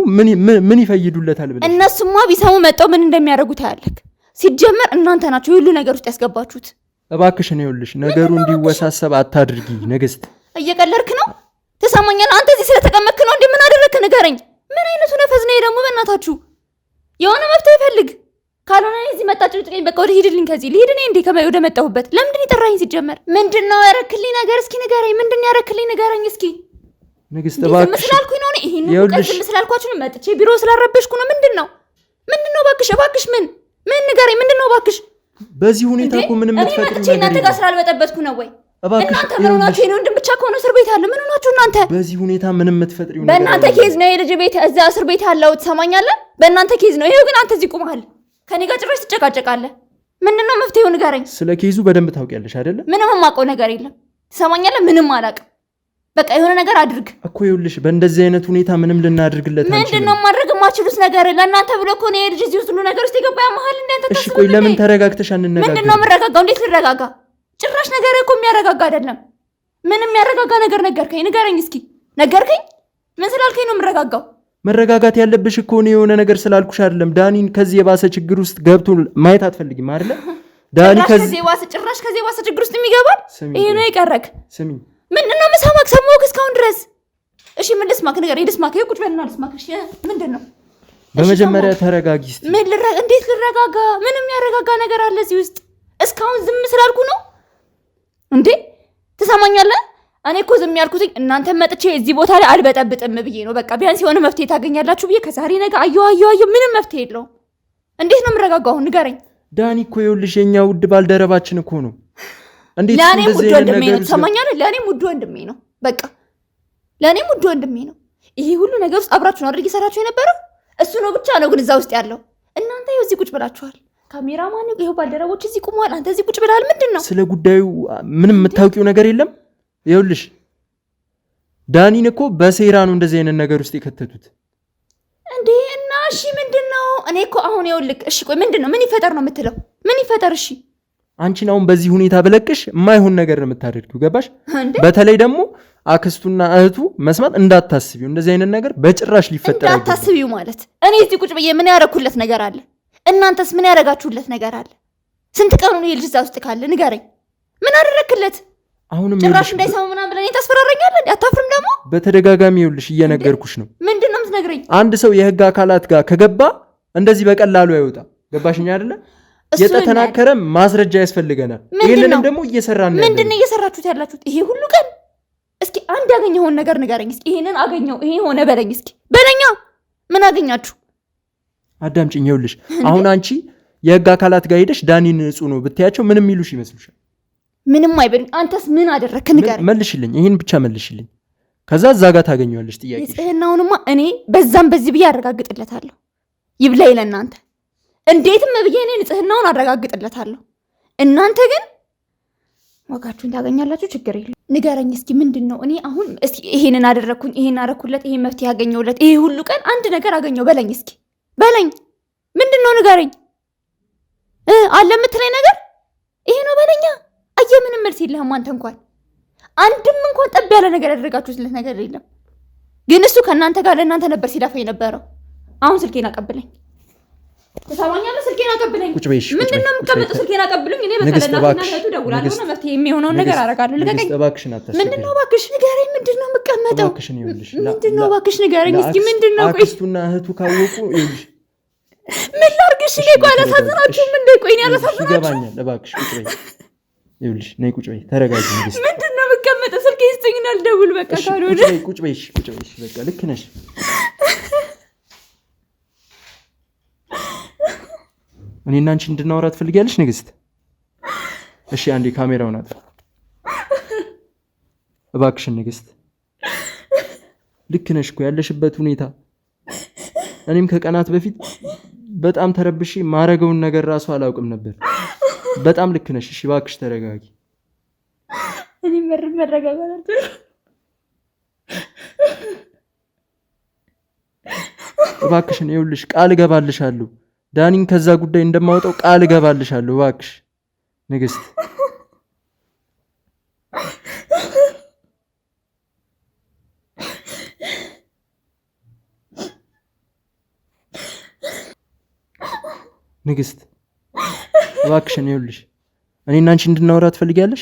[SPEAKER 3] ምን ይፈይዱለታል ብለሽ?
[SPEAKER 2] እነሱማ ቢሰሙ መጣው ምን እንደሚያደርጉት ታያለህ። ሲጀመር እናንተ ናችሁ ሁሉ ነገር ውስጥ ያስገባችሁት።
[SPEAKER 3] እባክሽ ነው ይኸውልሽ፣ ነገሩ እንዲወሳሰብ አታድርጊ ንግስት።
[SPEAKER 2] እየቀለድክ ነው? ትሰማኛለህ? አንተ እዚህ ስለተቀመጥክ ነው እንዴ? ምን አደረግክ ንገረኝ። ምን አይነቱ ነፈዝ ነው ደግሞ? በእናታችሁ የሆነ መፍትሄ ይፈልግ። ካልሆነ እዚህ መጣጭ ጥቂኝ። በቃ ወደ ሂድልኝ። ከዚህ ልሂድ እኔ እንዴ? ወደ መጣሁበት ለምንድን ይጠራኝ? ሲጀመር ምንድነው ያረክልኝ ነገር? እስኪ ንገረኝ። ምንድነው ያረክልኝ? ንገረኝ እስኪ
[SPEAKER 3] ንግስት። እባክሽ
[SPEAKER 2] ስላልኩኝ ነው ይሄን ነው ዝም ስላልኳችሁ ነው መጥቼ ቢሮ ስላረበሽኩ ነው። ምንድነው እባክሽ ምን ንገረኝ። ምንድነው እባክሽ?
[SPEAKER 3] በዚህ ሁኔታ እኮ ምንም የምትፈጥሩ ነገር የለም።
[SPEAKER 2] እናንተ ጋር ስላልበጠበጥኩ ነው ወይ? እናንተ ምን ሆናችሁ? የኔ ወንድም ብቻ ከሆነ እስር ቤት አለ። ምን ሆናችሁ እናንተ?
[SPEAKER 3] በዚህ ሁኔታ ምንም የምትፈጥሪው ነገር
[SPEAKER 2] በእናንተ ኬዝ ነው የልጅ ቤት እዛ እስር ቤት ያለው። ትሰማኛለህ? በእናንተ ኬዝ ነው ይሄው። ግን አንተ እዚህ ቁመሃል ከኔ ጋር ጭራሽ ትጨቃጨቃለህ። ምንድነው መፍትሄው? ንገረኝ።
[SPEAKER 3] ስለ ኬዙ በደንብ ታውቂያለሽ አይደለ?
[SPEAKER 2] ምንም የማውቀው ነገር የለም። ትሰማኛለህ? ምንም አላውቅም። በቃ የሆነ ነገር አድርግ
[SPEAKER 3] እኮ። ይኸውልሽ በእንደዚህ አይነት ሁኔታ ምንም ልናደርግለት አንችልም።
[SPEAKER 2] ምንድነው ማድረግ የማትችሉት ነገር? ለእናንተ ብሎ እኮ ነው የልጅ እዚህ ውስጥ ሁሉ ነገር ውስጥ የገባ ያመሃል። እንዴት ተተሰበ?
[SPEAKER 3] እሺ ቆይ ለምን ተረጋግተሽ አንነጋገር?
[SPEAKER 2] ምንድነው የምረጋጋው? እንዴት ልረጋጋ? ጭራሽ ነገር እኮ የሚያረጋጋ አይደለም። ምንም የሚያረጋጋ ነገር ነገርከኝ። ንገረኝ እስኪ። ነገርከኝ? ምን ስላልከኝ ነው የምረጋጋው?
[SPEAKER 3] መረጋጋት ያለብሽ እኮ ነው የሆነ ነገር ስላልኩሽ አይደለም። ዳኒን ከዚህ የባሰ ችግር ውስጥ ገብቶ ማየት አትፈልጊም አይደለ? ዳኒ
[SPEAKER 2] ጭራሽ ከዚህ የባሰ ችግር ውስጥ የሚገባል ይሄ ነው የቀረክ?
[SPEAKER 3] ስሚ
[SPEAKER 2] ምንድነው መሳማክ? ሰማሁህ እስካሁን ድረስ። እሺ ምን ልስማክ? ንገረኝ። ልስማክ? ቁጭ በልና ልስማክ። እሺ ምንድነው?
[SPEAKER 3] በመጀመሪያ ተረጋጊ እስቲ።
[SPEAKER 2] እንዴት ልረጋጋ? ምንም ያረጋጋ ነገር አለ እዚህ ውስጥ? እስካሁን ዝም ስላልኩ ነው እንዴ? ትሰማኛለህ? እኔ እኮ ዝም ያልኩት እናንተ መጥቼ እዚህ ቦታ ላይ አልበጠብጥም ብዬ ነው። በቃ ቢያንስ የሆነ መፍትሄ ታገኛላችሁ ብዬ ከዛሬ ነገ አየሁ ምንም መፍትሄ የለውም። እንዴት ነው የምረጋጋው? ንገረኝ።
[SPEAKER 3] ዳኒ እኮ ይኸውልሽ የኛ ውድ ባልደረባችን እኮ ነው። እንዴት
[SPEAKER 2] ለእኔም ውድ ወንድሜ ነው። ትሰማኛለህ? ለእኔም ውድ ወንድሜ ነው። በቃ ለእኔም ውድ ወንድሜ ነው። ይሄ ሁሉ ነገር ውስጥ አብራችሁ ነው አድርጊ ሰራችሁ የነበረው እሱ ነው ብቻ ነው ግን እዛ ውስጥ ያለው። እናንተ ይኸው እዚህ ቁጭ ብላችኋል። ካሜራማን ይኸው ባልደረቦች እዚህ ቁመዋል። አንተ እዚህ ቁጭ ብለሃል። ምንድን ነው?
[SPEAKER 3] ስለ ጉዳዩ ምንም የምታውቂው ነገር የለም? ይኸውልሽ ዳኒን እኮ በሴራ ነው እንደዚህ አይነት ነገር ውስጥ የከተቱት
[SPEAKER 2] እንዴ። እና እሺ ምንድነው? እኔ እኮ አሁን ይኸውልህ፣ እሺ ቆይ ምንድነው? ምን ይፈጠር ነው የምትለው? ምን ይፈጠር? እሺ
[SPEAKER 3] አንቺን አሁን በዚህ ሁኔታ ብለቅሽ የማይሆን ነገር ነው የምታደርጊው። ገባሽ?
[SPEAKER 2] በተለይ
[SPEAKER 3] ደግሞ አክስቱና እህቱ መስማት እንዳታስቢው። እንደዚህ አይነት ነገር በጭራሽ ሊፈጠር አይገባም።
[SPEAKER 2] እንዳታስቢው ማለት እኔ እዚህ ቁጭ ብዬ ምን ያረኩለት ነገር አለ? እናንተስ ምን ያረጋችሁለት ነገር አለ? ስንት ቀኑ ነው የልጅ እዛ ውስጥ ካለ? ንገረኝ። ምን አደረክለት?
[SPEAKER 3] አሁንም
[SPEAKER 2] ጭራሽ እንዳይሰማ ምናምን ብለህ ታስፈራረኛለህ እንዴ? አታፍርም ደግሞ?
[SPEAKER 3] በተደጋጋሚ ይኸውልሽ እየነገርኩሽ ነው።
[SPEAKER 2] ምንድነው የምትነግረኝ?
[SPEAKER 3] አንድ ሰው የህግ አካላት ጋር ከገባ እንደዚህ በቀላሉ አይወጣ። ገባሽኛ አይደለ? የተተናከረ ማስረጃ ያስፈልገናል። ይሄንንም ደግሞ እየሰራን ነው።
[SPEAKER 2] ምንድነው እየሰራችሁት ያላችሁት ይሄ ሁሉ ቀን? እስኪ አንድ ያገኘኸውን ነገር ንገረኝ እስኪ። ይሄንን አገኘው ይሄ ሆነ በለኝ እስኪ በለኛ። ምን አገኛችሁ?
[SPEAKER 3] አዳምጪኝ። ይኸውልሽ አሁን አንቺ የህግ አካላት ጋር ሄደሽ ዳኒን ንጹህ ነው ብትያቸው ምንም የሚሉሽ ይመስልሻል?
[SPEAKER 2] ምንም አይበሉኝ። አንተስ ምን አደረክ ንገረኝ።
[SPEAKER 3] መልሽልኝ፣ ይሄን ብቻ መልሽልኝ። ከዛ እዛ ጋር ታገኘዋለሽ ጥያቄ።
[SPEAKER 2] ንጽህናውንማ እኔ በዛም በዚህ ብዬ አረጋግጥለታለሁ። ይብላኝ ለእናንተ። እንዴትም ብዬ እኔ ንጽህናውን አረጋግጥለታለሁ። እናንተ ግን ዋጋችሁን ታገኛላችሁ። ችግር የለም። ንገረኝ እስኪ ምንድን ነው? እኔ አሁን እስኪ ይሄንን አደረግኩኝ፣ ይሄን አደረኩለት፣ ይሄን መፍትሄ ያገኘውለት፣ ይሄ ሁሉ ቀን አንድ ነገር አገኘው በለኝ እስኪ በለኝ። ምንድን ነው ንገረኝ። አለ የምትለኝ ነገር ይሄ ነው በለኛ። አየህ ምንም መልስ የለህም አንተ። እንኳን አንድም እንኳን ጠብ ያለ ነገር ያደረጋችሁት ነገር የለም። ግን እሱ ከእናንተ ጋር ለእናንተ ነበር ሲዳፋ የነበረው። አሁን ስልኬን አቀብለኝ። ተሰማኛለህ? ስልኬን አቀብለኝ። ምንድን ነው የምትቀመጠው? ስልኬን አቀብለኝ። እኔ በቃ ለእናትና እህቱ እደውላለሁ እና መፍትሄ የሚሆነውን ነገር አደርጋለሁ። ልቀቀኝ። ምንድን ነው እባክሽ ንገረኝ። ምንድን ነው የምቀመጠው? ምንድን ነው እባክሽ ንገረኝ እስኪ ምንድን ነው? ቆይ
[SPEAKER 3] አክስቱና እህቱ ካወቁ
[SPEAKER 2] ምን ላድርግሽ? እኔ ቆይ አላሳዝናችሁም እንዴ? ቆይ እኔ አላሳዝናችሁም?
[SPEAKER 3] ይገባኛል። እባክሽ ቁጭ በይ። ይኸውልሽ ነይ ቁጭ በይ። ተረጋጊ።
[SPEAKER 2] ምንድን ነው የምቀመጠው? ስልኬ ይስጠኝና ልደውል። በቃ ካልሆነ
[SPEAKER 3] ቁጭ በይ። ቁጭ በይ። በቃ ልክ ነሽ። እኔና አንቺ እንድናወራ ትፈልጊያለሽ ንግስት? እሺ አንዴ ካሜራውን አጥፋ እባክሽን ንግስት። ልክ ነሽ እኮ ያለሽበት ሁኔታ። እኔም ከቀናት በፊት በጣም ተረብሼ ማረገውን ነገር ራሱ አላውቅም ነበር። በጣም ልክ ነሽ። እሺ እባክሽ ተረጋጊ።
[SPEAKER 2] እኔ መረጋጋት
[SPEAKER 3] እባክሽን። ይኸውልሽ ቃል እገባልሻለሁ ዳኒን ከዛ ጉዳይ እንደማወጣው ቃል እገባልሻለሁ። እባክሽ ንግስት። ንግስት እባክሽን ይኸውልሽ እኔና አንቺ እንድናወራ ትፈልጊያለሽ?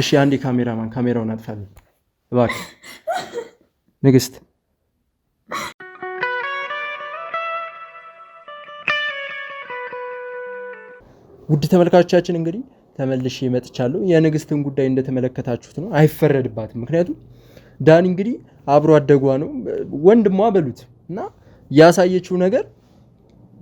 [SPEAKER 3] እሺ አንዴ ካሜራውን አጥፋልኝ እባክሽ ንግስት። ውድ ተመልካቾቻችን እንግዲህ ተመልሼ መጥቻለሁ። የንግስትን ጉዳይ እንደተመለከታችሁት ነው። አይፈረድባትም። ምክንያቱም ዳኒ እንግዲህ አብሮ አደጓ ነው፣ ወንድሟ በሉት እና ያሳየችው ነገር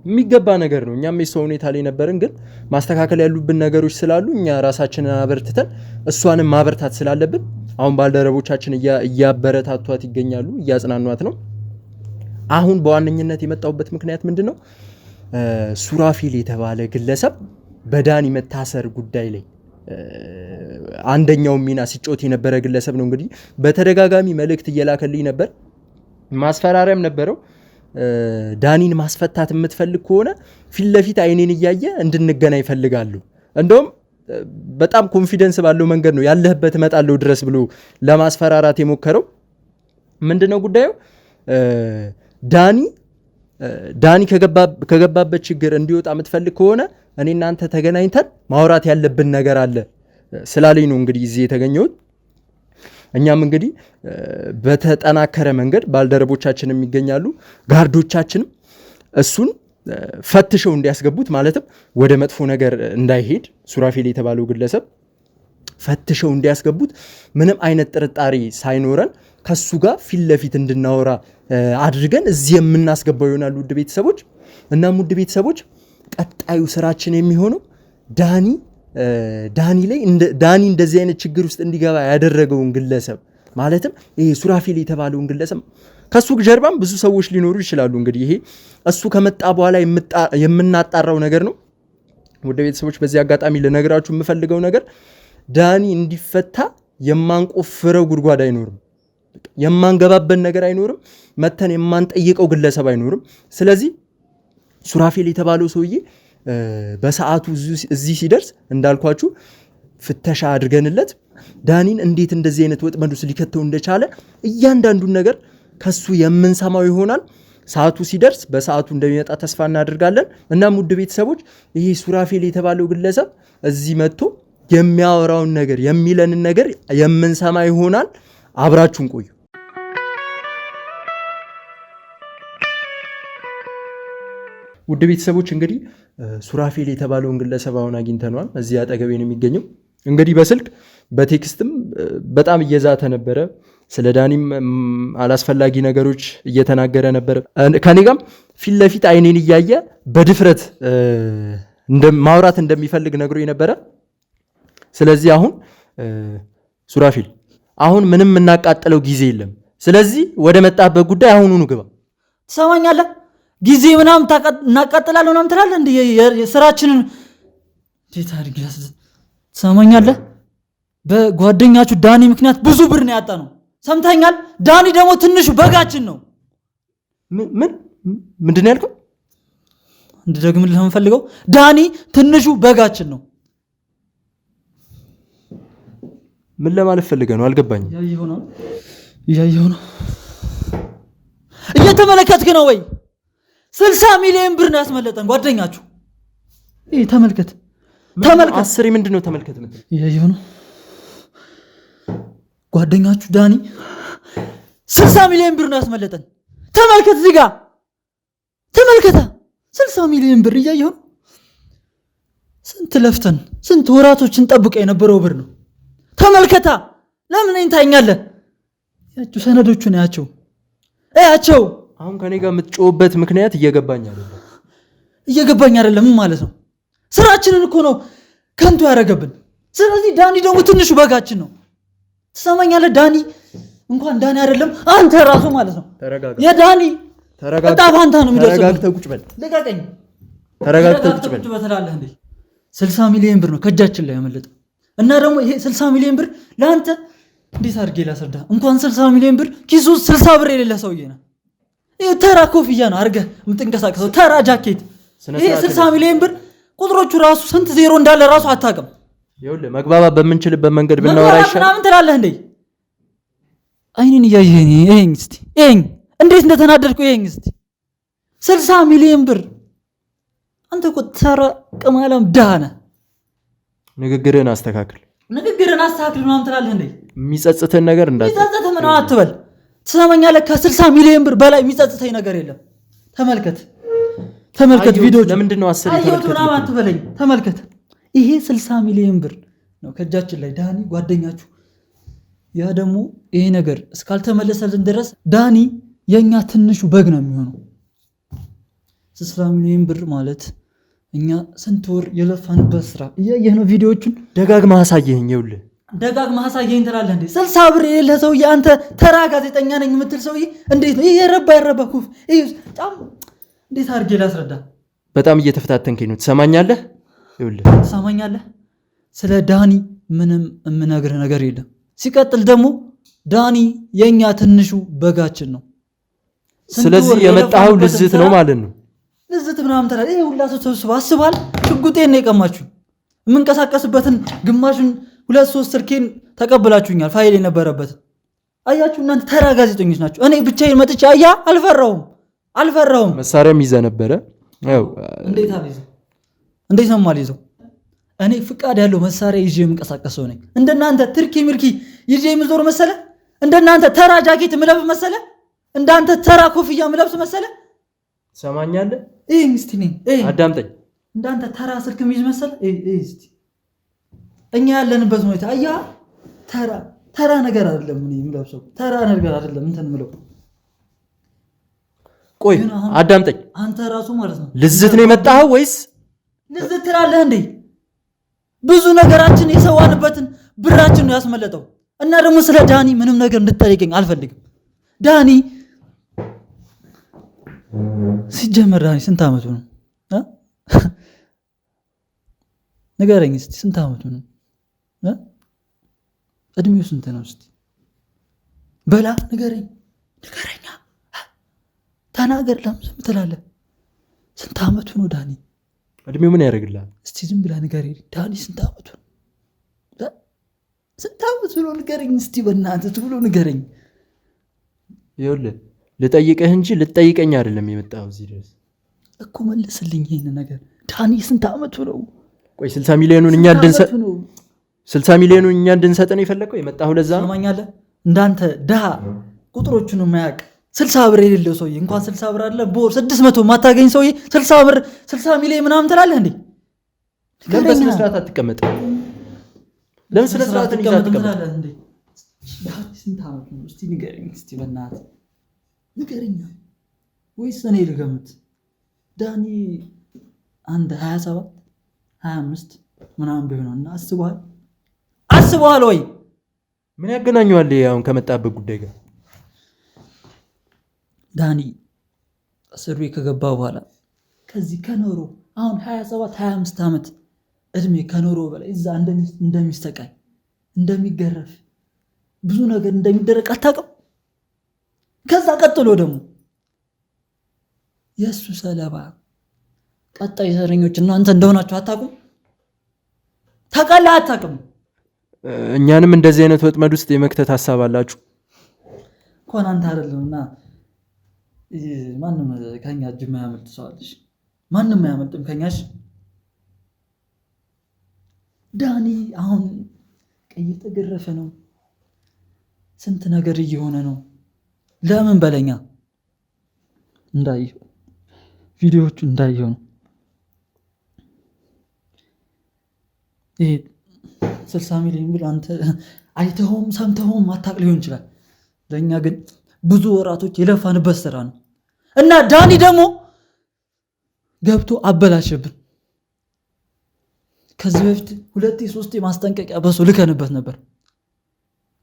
[SPEAKER 3] የሚገባ ነገር ነው። እኛም የሰው ሁኔታ ላይ ነበርን፣ ግን ማስተካከል ያሉብን ነገሮች ስላሉ እኛ ራሳችንን አበርትተን እሷንም ማበርታት ስላለብን አሁን ባልደረቦቻችን እያበረታቷት ይገኛሉ፣ እያጽናኗት ነው። አሁን በዋነኝነት የመጣሁበት ምክንያት ምንድን ነው? ሱራፌል የተባለ ግለሰብ በዳኒ መታሰር ጉዳይ ላይ አንደኛው ሚና ሲጮት የነበረ ግለሰብ ነው። እንግዲህ በተደጋጋሚ መልእክት እየላከልኝ ነበር፣ ማስፈራሪያም ነበረው። ዳኒን ማስፈታት የምትፈልግ ከሆነ ፊት ለፊት አይኔን እያየ እንድንገናኝ ይፈልጋሉ። እንደውም በጣም ኮንፊደንስ ባለው መንገድ ነው ያለህበት እመጣለሁ ድረስ ብሎ ለማስፈራራት የሞከረው። ምንድነው ጉዳዩ? ዳኒ ከገባበት ችግር እንዲወጣ የምትፈልግ ከሆነ እኔ እናንተ ተገናኝተን ማውራት ያለብን ነገር አለ ስላለኝ ነው እንግዲህ እዚህ የተገኘሁት። እኛም እንግዲህ በተጠናከረ መንገድ ባልደረቦቻችንም ይገኛሉ፣ ጋርዶቻችንም እሱን ፈትሸው እንዲያስገቡት፣ ማለትም ወደ መጥፎ ነገር እንዳይሄድ ሱራፌል የተባለው ግለሰብ ፈትሸው እንዲያስገቡት፣ ምንም አይነት ጥርጣሬ ሳይኖረን ከሱ ጋር ፊት ለፊት እንድናወራ አድርገን እዚህ የምናስገባው ይሆናል። ውድ ቤተሰቦች፣ እናም ውድ ቤተሰቦች ቀጣዩ ስራችን የሚሆነው ዳኒ ላይ ዳኒ እንደዚህ አይነት ችግር ውስጥ እንዲገባ ያደረገውን ግለሰብ ማለትም ይሄ ሱራፌል የተባለውን ግለሰብ፣ ከሱ ጀርባም ብዙ ሰዎች ሊኖሩ ይችላሉ። እንግዲህ ይሄ እሱ ከመጣ በኋላ የምናጣራው ነገር ነው። ወደ ቤተሰቦች በዚህ አጋጣሚ ልነግራችሁ የምፈልገው ነገር ዳኒ እንዲፈታ የማንቆፍረው ጉድጓድ አይኖርም፣ የማንገባበት ነገር አይኖርም፣ መተን የማንጠይቀው ግለሰብ አይኖርም። ስለዚህ ሱራፌል የተባለው ሰውዬ በሰዓቱ እዚህ ሲደርስ እንዳልኳችሁ ፍተሻ አድርገንለት ዳኒን እንዴት እንደዚህ አይነት ወጥመድ ውስጥ ሊከተው እንደቻለ እያንዳንዱን ነገር ከሱ የምንሰማው ይሆናል። ሰዓቱ ሲደርስ በሰዓቱ እንደሚመጣ ተስፋ እናደርጋለን። እናም ውድ ቤተሰቦች ይሄ ሱራፌል የተባለው ግለሰብ እዚህ መጥቶ የሚያወራውን ነገር የሚለንን ነገር የምንሰማ ይሆናል። አብራችሁን ቆዩ። ውድ ቤተሰቦች እንግዲህ ሱራፌል የተባለውን ግለሰብ አሁን አግኝተነዋል። እዚህ አጠገቤ ነው የሚገኘው። እንግዲህ በስልክ በቴክስትም በጣም እየዛተ ነበረ። ስለ ዳኒም አላስፈላጊ ነገሮች እየተናገረ ነበረ። ከኔ ጋርም ፊት ለፊት አይኔን እያየ በድፍረት ማውራት እንደሚፈልግ ነግሮ ነበረ። ስለዚህ አሁን ሱራፌል አሁን ምንም እናቃጥለው ጊዜ የለም። ስለዚህ ወደ መጣበት ጉዳይ አሁኑኑ ግባ።
[SPEAKER 1] ትሰማኛለህ? ጊዜ ምናምን እናቃጥላለን ምናምን ትላለህ እንዴ? የስራችንን እንዴት አድርጌ ትሰማኛለህ? በጓደኛችሁ ዳኒ ምክንያት ብዙ ብር ነው ያጣ ነው። ሰምተኛል? ዳኒ ደግሞ ትንሹ በጋችን ነው።
[SPEAKER 3] ምንድን ነው ያልከው?
[SPEAKER 1] እንድደግምልህ የምፈልገው ዳኒ ትንሹ በጋችን ነው።
[SPEAKER 3] ምን ለማለት ፈልገህ ነው? አልገባኝም።
[SPEAKER 1] እያየሁ ነው። እየተመለከትክ ነው ወይ? 60 ሚሊዮን ብር ነው ያስመለጠን ጓደኛችሁ። ተመልከት።
[SPEAKER 3] አስሬ ምንድን ነው ተመልከት ምትል?
[SPEAKER 1] እያየሁ ነው። ጓደኛችሁ ዳኒ 60 ሚሊዮን ብር ነው ያስመለጠን። ተመልከት፣ እዚህ ጋር ተመልከታ። 60 ሚሊዮን ብር እያየሁ ነው። ስንት ለፍተን ስንት ወራቶችን ጠብቀ የነበረው ብር ነው። ተመልከታ። ለምን እንታኛለህ? ያቸው ሰነዶቹን ያቸው።
[SPEAKER 3] አሁን ከኔ ጋር የምትጮህበት ምክንያት እየገባኝ
[SPEAKER 1] አይደለም ማለት ነው። ስራችንን እኮ ነው ከንቱ ያደረገብን። ስለዚህ ዳኒ ደግሞ ትንሹ በጋችን ነው። ትሰማኛለህ? ዳኒ እንኳን ዳኒ አይደለም አንተ ራሱ ማለት ነው። የዳኒ እጣ ፋንታ ነው የሚደርስብህ።
[SPEAKER 3] ተረጋግተህ ቁጭ በል።
[SPEAKER 1] ልቀቀኝ።
[SPEAKER 3] ተረጋግተህ ቁጭ በል
[SPEAKER 1] ትላለህ እንዴ? 60 ሚሊዮን ብር ነው ከእጃችን ላይ ያመለጠው። እና ደግሞ ይሄ 60 ሚሊዮን ብር ለአንተ እንዴት አድርጌ ላስረዳ? እንኳን 60 ሚሊዮን ብር ኪሱ 60 ብር የሌለ ሰውዬ ነው። ይሄ ተራ ኮፍያ ነው አድርገህ የምትንቀሳቀሰው፣ ተራ ጃኬት። ይሄ 60 ሚሊዮን ብር ቁጥሮቹ ራሱ ስንት ዜሮ እንዳለ ራሱ አታውቅም።
[SPEAKER 3] ይኸውልህ መግባባት በምንችልበት መንገድ ብናወራ ይሻላል
[SPEAKER 1] ምናምን ትላለህ እንዴ? አይኔን እያየኸኝ ይሄን እስቲ ይሄን እንዴት እንደተናደድኩ ይሄን እስቲ 60 ሚሊዮን ብር። አንተ እኮ ተራ ቅማላም ድሃ ነህ።
[SPEAKER 3] ንግግርህን አስተካክል
[SPEAKER 1] ምናምን ትላለህ እንዴ?
[SPEAKER 3] የሚጸጽትህን ነገር
[SPEAKER 1] የሚጸጽትህ ምን አትበል። ትሰማኛለህ? ከ60 ሚሊዮን ብር በላይ የሚጸጽተኝ ነገር የለም። ተመልከት ቪዲዮዎች።
[SPEAKER 3] ለምንድን ነው 10 ተመልከት
[SPEAKER 1] ምናምን አትበለኝ። ተመልከት፣ ይሄ 60 ሚሊዮን ብር ነው ከእጃችን ላይ ዳኒ ጓደኛችሁ። ያ ደግሞ ይሄ ነገር እስካልተመለሰልን ድረስ ዳኒ የኛ ትንሹ በግ ነው የሚሆነው። 60 ሚሊዮን ብር ማለት እኛ ስንት ወር የለፋንበት ስራ እያየህ ነው። ቪዲዮዎቹን
[SPEAKER 3] ደጋግመህ አሳየኸኝ። ይኸውልህ
[SPEAKER 1] ደጋግመህ አሳየኸኝ ትላለህ እንዴ? 60 ብር የሌለ ሰውዬ አንተ ተራ ጋዜጠኛ ነኝ የምትል ሰውዬ እንዴት ነው ይሄ? የረባ ኩፍ ይሄ በጣም እንዴት አድርጌ ላስረዳ?
[SPEAKER 3] በጣም እየተፈታተንከኝ ነው። ትሰማኛለህ?
[SPEAKER 1] ትሰማኛለህ? ስለ ዳኒ ምንም የምነግርህ ነገር የለም። ሲቀጥል ደግሞ ዳኒ የኛ ትንሹ በጋችን ነው።
[SPEAKER 3] ስለዚህ የመጣኸው ልዝት ነው ማለት ነው።
[SPEAKER 1] ልዝት ምናምን ተላል። ይሄ ሁላ ሰው ተሰብስቦ አስባል። ሽጉጤን ነው የቀማችሁ። የምንቀሳቀስበትን ግማሹን 2-3 ስልኬን ተቀብላችሁኛል፣ ፋይል የነበረበትን። አያችሁ፣ እናንተ ተራ ጋዜጠኞች ናችሁ። እኔ ብቻዬን መጥቼ አልፈራሁም።
[SPEAKER 3] መሳሪያም ይዘህ ነበረ።
[SPEAKER 1] እንዴት ነው የማልይዘው? እኔ ፍቃድ ያለው መሳሪያ ይዤ የምንቀሳቀሰው ነኝ። እንደናንተ ትርኪ ምርኪ ይዤ የምዞር መሰለ? እንደናንተ ተራ ጃኬት ምለብስ መሰለ? እንዳንተ ተራ ኮፍያ ምለብስ መሰለ?
[SPEAKER 3] ሰማኛለህ?
[SPEAKER 1] እስቲ ነኝ
[SPEAKER 3] አዳምጠኝ።
[SPEAKER 1] እንዳንተ ተራ ስልክ የሚይዝ መሰለ? እስቲ እኛ ያለንበት ሁኔታ አያ ተራ ነገር አይደለም። እኔ የምለብሰው ተራ ነገር አይደለም። እንትን ምለው
[SPEAKER 3] ቆይ አዳምጠኝ።
[SPEAKER 1] አንተ ራሱ ማለት ነው
[SPEAKER 3] ልዝት ነው የመጣኸው ወይስ
[SPEAKER 1] ልዝት ትላለህ እንዴ? ብዙ ነገራችን የሰዋንበትን ብራችን ነው ያስመለጠው። እና ደግሞ ስለ ዳኒ ምንም ነገር እንድትጠይቀኝ አልፈልግም። ዳኒ ሲጀመር ዳኒ ስንት ዓመቱ ነው? ንገረኝ እስቲ ስንት ዓመቱ ነው? እድሜው ስንት ነው? እስቲ በላ ንገረኛ፣ ተናገር። ለምን ዝም ትላለህ? ስንት ዓመቱ ነው ዳኒ?
[SPEAKER 3] እድሜው ምን ያደርግልሃል?
[SPEAKER 1] እስቲ ዝም ብላ ንገረኝ። ዳኒ ስንት ዓመቱ ነው? ስንት ዓመቱ ነው? ንገረኝ እስቲ በእናትህ ብሎ ንገረኝ።
[SPEAKER 3] ይኸውልህ ልጠይቅህ እንጂ ልጠይቀኝ አይደለም የመጣኸው እዚህ ድረስ
[SPEAKER 1] እኮ። መልስልኝ ይሄን ነገር። ዳኒ ስንት ዓመቱ ነው?
[SPEAKER 3] ቆይ 60 ሚሊዮኑን እኛ እንድንሰጥ 60 ሚሊዮኑ እኛ እንድንሰጥን የፈለግከው የመጣሁ ለዛ ነው።
[SPEAKER 1] ሰማኛለህ? እንዳንተ ድሃ ቁጥሮቹን የማያውቅ 60 ብር የሌለው ሰውዬ እንኳን 60 ብር አለ በወር 600 ማታገኝ ሰውዬ 60 ብር 60 ሚሊዮን ምናምን ትላለህ እንዴ?
[SPEAKER 3] ለምን በስነ ስርዓት አትቀመጥ? ለምን ስነ ስርዓት
[SPEAKER 1] ትላለህ እንዴ? ስንት ዓመት ነው እስቲ ንገረኝ። እስቲ በእናትህ ንገረኝ ወይስ እኔ ልገምት? ዳኒ አንድ 27 25 ምናምን ቢሆንና አስበዋል ወይ?
[SPEAKER 3] ምን ያገናኘዋል አሁን ከመጣበት ጉዳይ ጋር?
[SPEAKER 1] ዳኒ እስር ቤት ከገባ በኋላ ከዚህ ከኖሮ አሁን 27 25 ዓመት እድሜ ከኖሮ በላይ እዛ እንደሚስተቃይ እንደሚገረፍ ብዙ ነገር እንደሚደረግ አታውቅም? ከዛ ቀጥሎ ደግሞ የእሱ ሰለባ ቀጣይ እስረኞች እናንተ እንደሆናችሁ አታውቁም? ታውቃለህ? አታውቅም?
[SPEAKER 3] እኛንም እንደዚህ አይነት ወጥመድ ውስጥ የመክተት ሀሳብ አላችሁ?
[SPEAKER 1] እንኳን አንተ አይደለምና ማንም ከኛ እጅ የማያመልጥ ሰው አለሽ? ማንም አያመልጥም ከኛሽ። ዳኒ አሁን እየተገረፈ ነው፣ ስንት ነገር እየሆነ ነው። ለምን በለኛ እንዳየው ቪዲዮዎቹ እንዳየው ነው። ይሄ 60 ሚሊዮን ብር አንተ አይተኸውም ሰምተኸውም አታውቅ ሊሆን ይችላል። ለእኛ ግን ብዙ ወራቶች የለፋንበት ስራ ነው እና ዳኒ ደግሞ ገብቶ አበላሸብን። ከዚህ በፊት 2-3 ማስጠንቀቂያ በሱ ልከንበት ነበር፣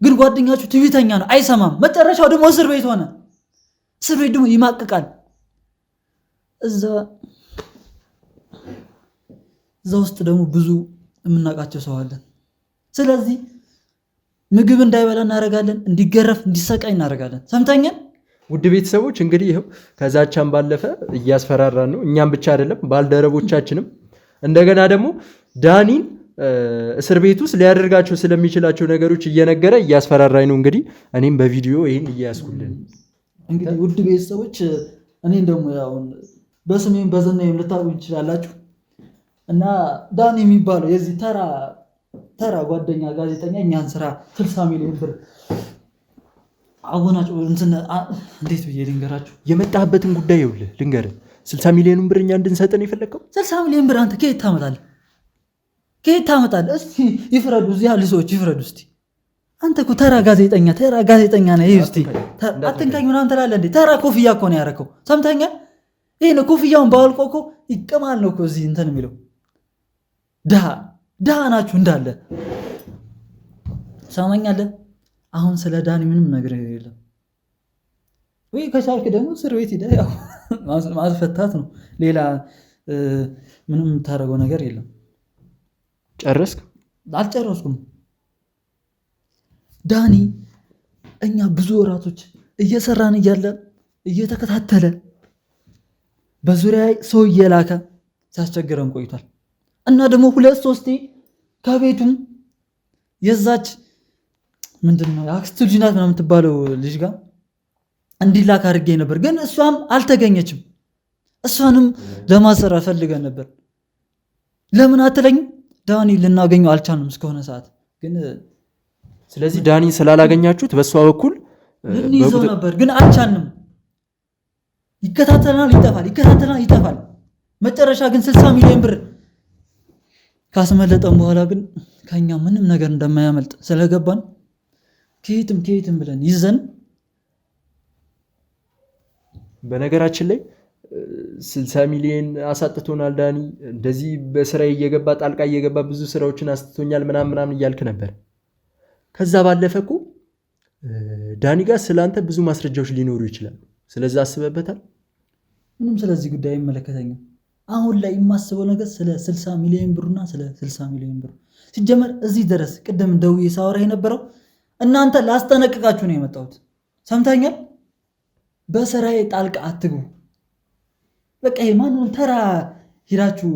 [SPEAKER 1] ግን ጓደኛችሁ ትዕቢተኛ ነው፣ አይሰማም። መጨረሻው ደግሞ እስር ቤት ሆነ። እስር ቤት ደግሞ ይማቅቃል። እዛ ውስጥ ደግሞ ብዙ የምናውቃቸው ሰው አለን። ስለዚህ ምግብ እንዳይበላ እናደርጋለን፣ እንዲገረፍ እንዲሰቃይ እናደርጋለን። ሰምተኛል?
[SPEAKER 3] ውድ ቤተሰቦች እንግዲህ ይኸው ከዛቻም ባለፈ እያስፈራራን ነው። እኛም ብቻ አይደለም ባልደረቦቻችንም። እንደገና ደግሞ ዳኒን እስር ቤት ውስጥ ሊያደርጋቸው ስለሚችላቸው ነገሮች እየነገረ እያስፈራራኝ ነው። እንግዲህ እኔም በቪዲዮ ይህን እያያዝኩልን
[SPEAKER 1] እንግዲህ ውድ ቤተሰቦች እኔን ደግሞ ያውን በስሜም በዝናዬም ልታውቁኝ ትችላላችሁ እና ዳኒ የሚባለው የዚህ ተራ ጓደኛ ጋዜጠኛ እኛን ስራ 60 ሚሊዮን ብር አወናጭ እንዴት ብዬ ልንገራችሁ?
[SPEAKER 3] የመጣህበትን ጉዳይ ይኸውልህ ልንገርህ። 60 ሚሊዮን ብር እኛ እንድንሰጥን የፈለግከው
[SPEAKER 1] 60 ሚሊዮን ብር አንተ ከየት ታመጣለህ? ከየት ታመጣለህ? እስቲ ይፍረዱ፣ እዚህ ያሉ ሰዎች ይፍረዱ። እስቲ አንተ እኮ ተራ ጋዜጠኛ ነህ። ይሄ እስቲ አትንካኝ ምናምን ትላለህ እንዴ? ተራ ኮፍያ እኮ ነው ያደረከው። ሰምተኛል? ይሄ ነው ኮፍያውን ባወልቆ እኮ ይቀማል ነው እኮ እዚህ እንትን የሚለው። ድሃ ናችሁ እንዳለ ሰማኛለህ። አሁን ስለ ዳኒ ምንም ነገር የለም ወይ? ከቻልክ ደግሞ እስር ቤት ሄደህ ያው ማስፈታት ነው። ሌላ ምንም የምታደርገው ነገር የለም።
[SPEAKER 3] ጨረስክ?
[SPEAKER 1] አልጨረስኩም። ዳኒ እኛ ብዙ ወራቶች እየሰራን እያለ እየተከታተለ በዙሪያ ሰው እየላከ ሲያስቸግረን ቆይቷል እና ደግሞ 2-3 ከቤቱም የዛች ምንድነው የአክስቱ ልጅ ናት ምናምን የምትባለው ልጅ ጋር እንዲላክ አድርጌ ነበር፣ ግን እሷም አልተገኘችም። እሷንም ለማሰር ፈልገን ነበር። ለምን አትለኝም? ዳኒ ልናገኘው አልቻልንም እስከሆነ ሰዓት ግን።
[SPEAKER 3] ስለዚህ ዳኒ ስላላገኛችሁት በእሷ በኩል
[SPEAKER 1] ልንይዘው ነበር፣ ግን አልቻልንም። ይከታተለናል፣ ይጠፋል። መጨረሻ ግን 60 ሚሊዮን ብር ካስመለጠን በኋላ ግን ከኛ ምንም ነገር እንደማያመልጥ ስለገባን ከየትም ብለን ይዘን።
[SPEAKER 3] በነገራችን ላይ 60 ሚሊዮን አሳጥቶናል ዳኒ። እንደዚህ በስራዬ እየገባ ጣልቃ እየገባ ብዙ ስራዎችን አስጥቶኛል ምናምን እያልክ ነበር። ከዛ ባለፈ እኮ ዳኒ ጋር ስለአንተ ብዙ ማስረጃዎች ሊኖሩ ይችላሉ። ስለዚህ አስበበታል?
[SPEAKER 1] ምንም ስለዚህ ጉዳይ አይመለከተኝም። አሁን ላይ የማስበው ነገር ስለ 60 ሚሊዮን ብሩና ስለ 60 ሚሊዮን ብሩ ሲጀመር እዚህ ድረስ ቅድም ደውዬ ሳወራ የነበረው እናንተ ላስጠነቅቃችሁ ነው የመጣሁት። ሰምተኛል? በስራዬ ጣልቃ አትግቡ። በቃ ማንንም ተራ ሂዳችሁ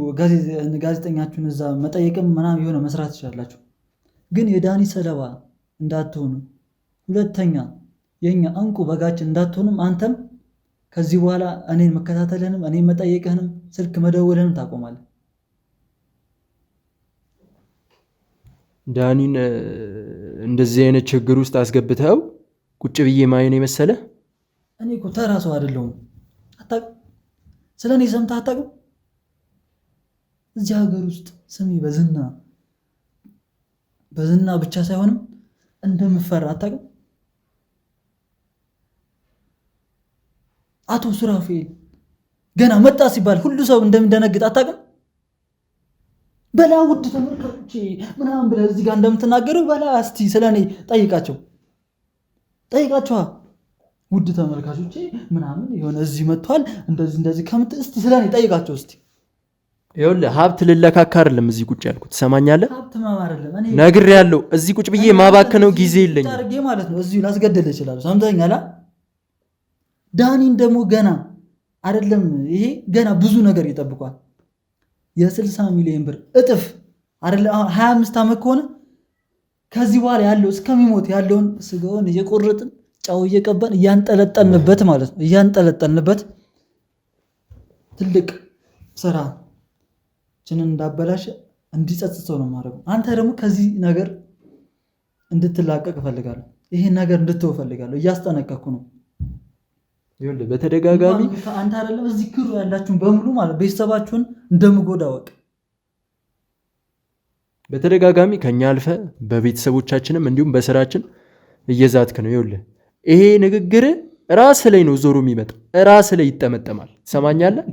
[SPEAKER 1] ጋዜጠኛችሁን እዛ መጠየቅም ምናምን የሆነ መስራት ትችላላችሁ፣ ግን የዳኒ ሰለባ እንዳትሆኑ፣ ሁለተኛ የኛ እንቁ በጋችን እንዳትሆኑም አንተም ከዚህ በኋላ እኔን መከታተልህንም እኔን መጠየቅህንም ስልክ መደወልህንም ታቆማለህ።
[SPEAKER 3] ዳኒን እንደዚህ አይነት ችግር ውስጥ አስገብተው ቁጭ ብዬ ማየን የመሰለ።
[SPEAKER 1] እኔ እኮ ተራ ሰው አይደለሁም። አታውቅም፣ ስለ እኔ ሰምተህ አታውቅም። እዚህ ሀገር ውስጥ ስሜ በዝና ብቻ ሳይሆንም እንደምፈራ አታውቅም። አቶ ሱራፌል ገና መጣ ሲባል ሁሉ ሰው እንደምደነግጥ አታውቅም። በላ ውድ ተመልካቾቼ ምናምን ብለህ እዚህ ጋር እንደምትናገረው በላ እስቲ ስለ እኔ ጠይቃቸዋ። ውድ ተመልካቾቼ ምናምን የሆነ እዚህ መጥቷል እንደዚህ እስቲ ስለ እኔ ጠይቃቸው እስቲ።
[SPEAKER 3] ይኸውልህ ሀብት ልለካካ አይደለም እዚህ ቁጭ ያልኩት፣ ትሰማኛለህ?
[SPEAKER 1] ሀብት ማማ አይደለም
[SPEAKER 3] ነግሬሃለሁ። እዚህ ቁጭ ብዬ ማባከነው ጊዜ የለኝም
[SPEAKER 1] አድርጌ ማለት ነው። እዚሁ ላስገደል ይችላል። ሰምተኛላ። ዳኒን ደግሞ ገና አይደለም ይሄ ገና ብዙ ነገር ይጠብቋል። የ60 ሚሊዮን ብር እጥፍ አይደለም 25 ዓመት ከሆነ ከዚህ በኋላ ያለው እስከሚሞት ያለውን ስጋውን እየቆረጥን ጫው እየቀባን እያንጠለጠልንበት ማለት ነው። እያንጠለጠልንበት ትልቅ ስራ ችንን እንዳበላሸ እንዲጸጽተው ነው ማድረገው። አንተ ደግሞ ከዚህ ነገር እንድትላቀቅ እፈልጋለሁ። ይሄን ነገር እንድትተው እፈልጋለሁ። እያስጠነቀቅኩ ነው።
[SPEAKER 3] ይኸውልህ በተደጋጋሚ
[SPEAKER 1] አንተ አይደለም እዚህ ክሩ ያላችሁን በሙሉ ማለት ቤተሰባችሁን እንደምጎዳ ወቅ
[SPEAKER 3] በተደጋጋሚ ከኛ አልፈ በቤተሰቦቻችንም እንዲሁም በስራችን እየዛትክ ነው። ይኸውልህ ይሄ ንግግር ራስ ላይ ነው ዞሮ የሚመጣው፣ ራስ ላይ ይጠመጠማል። ትሰማኛለህ?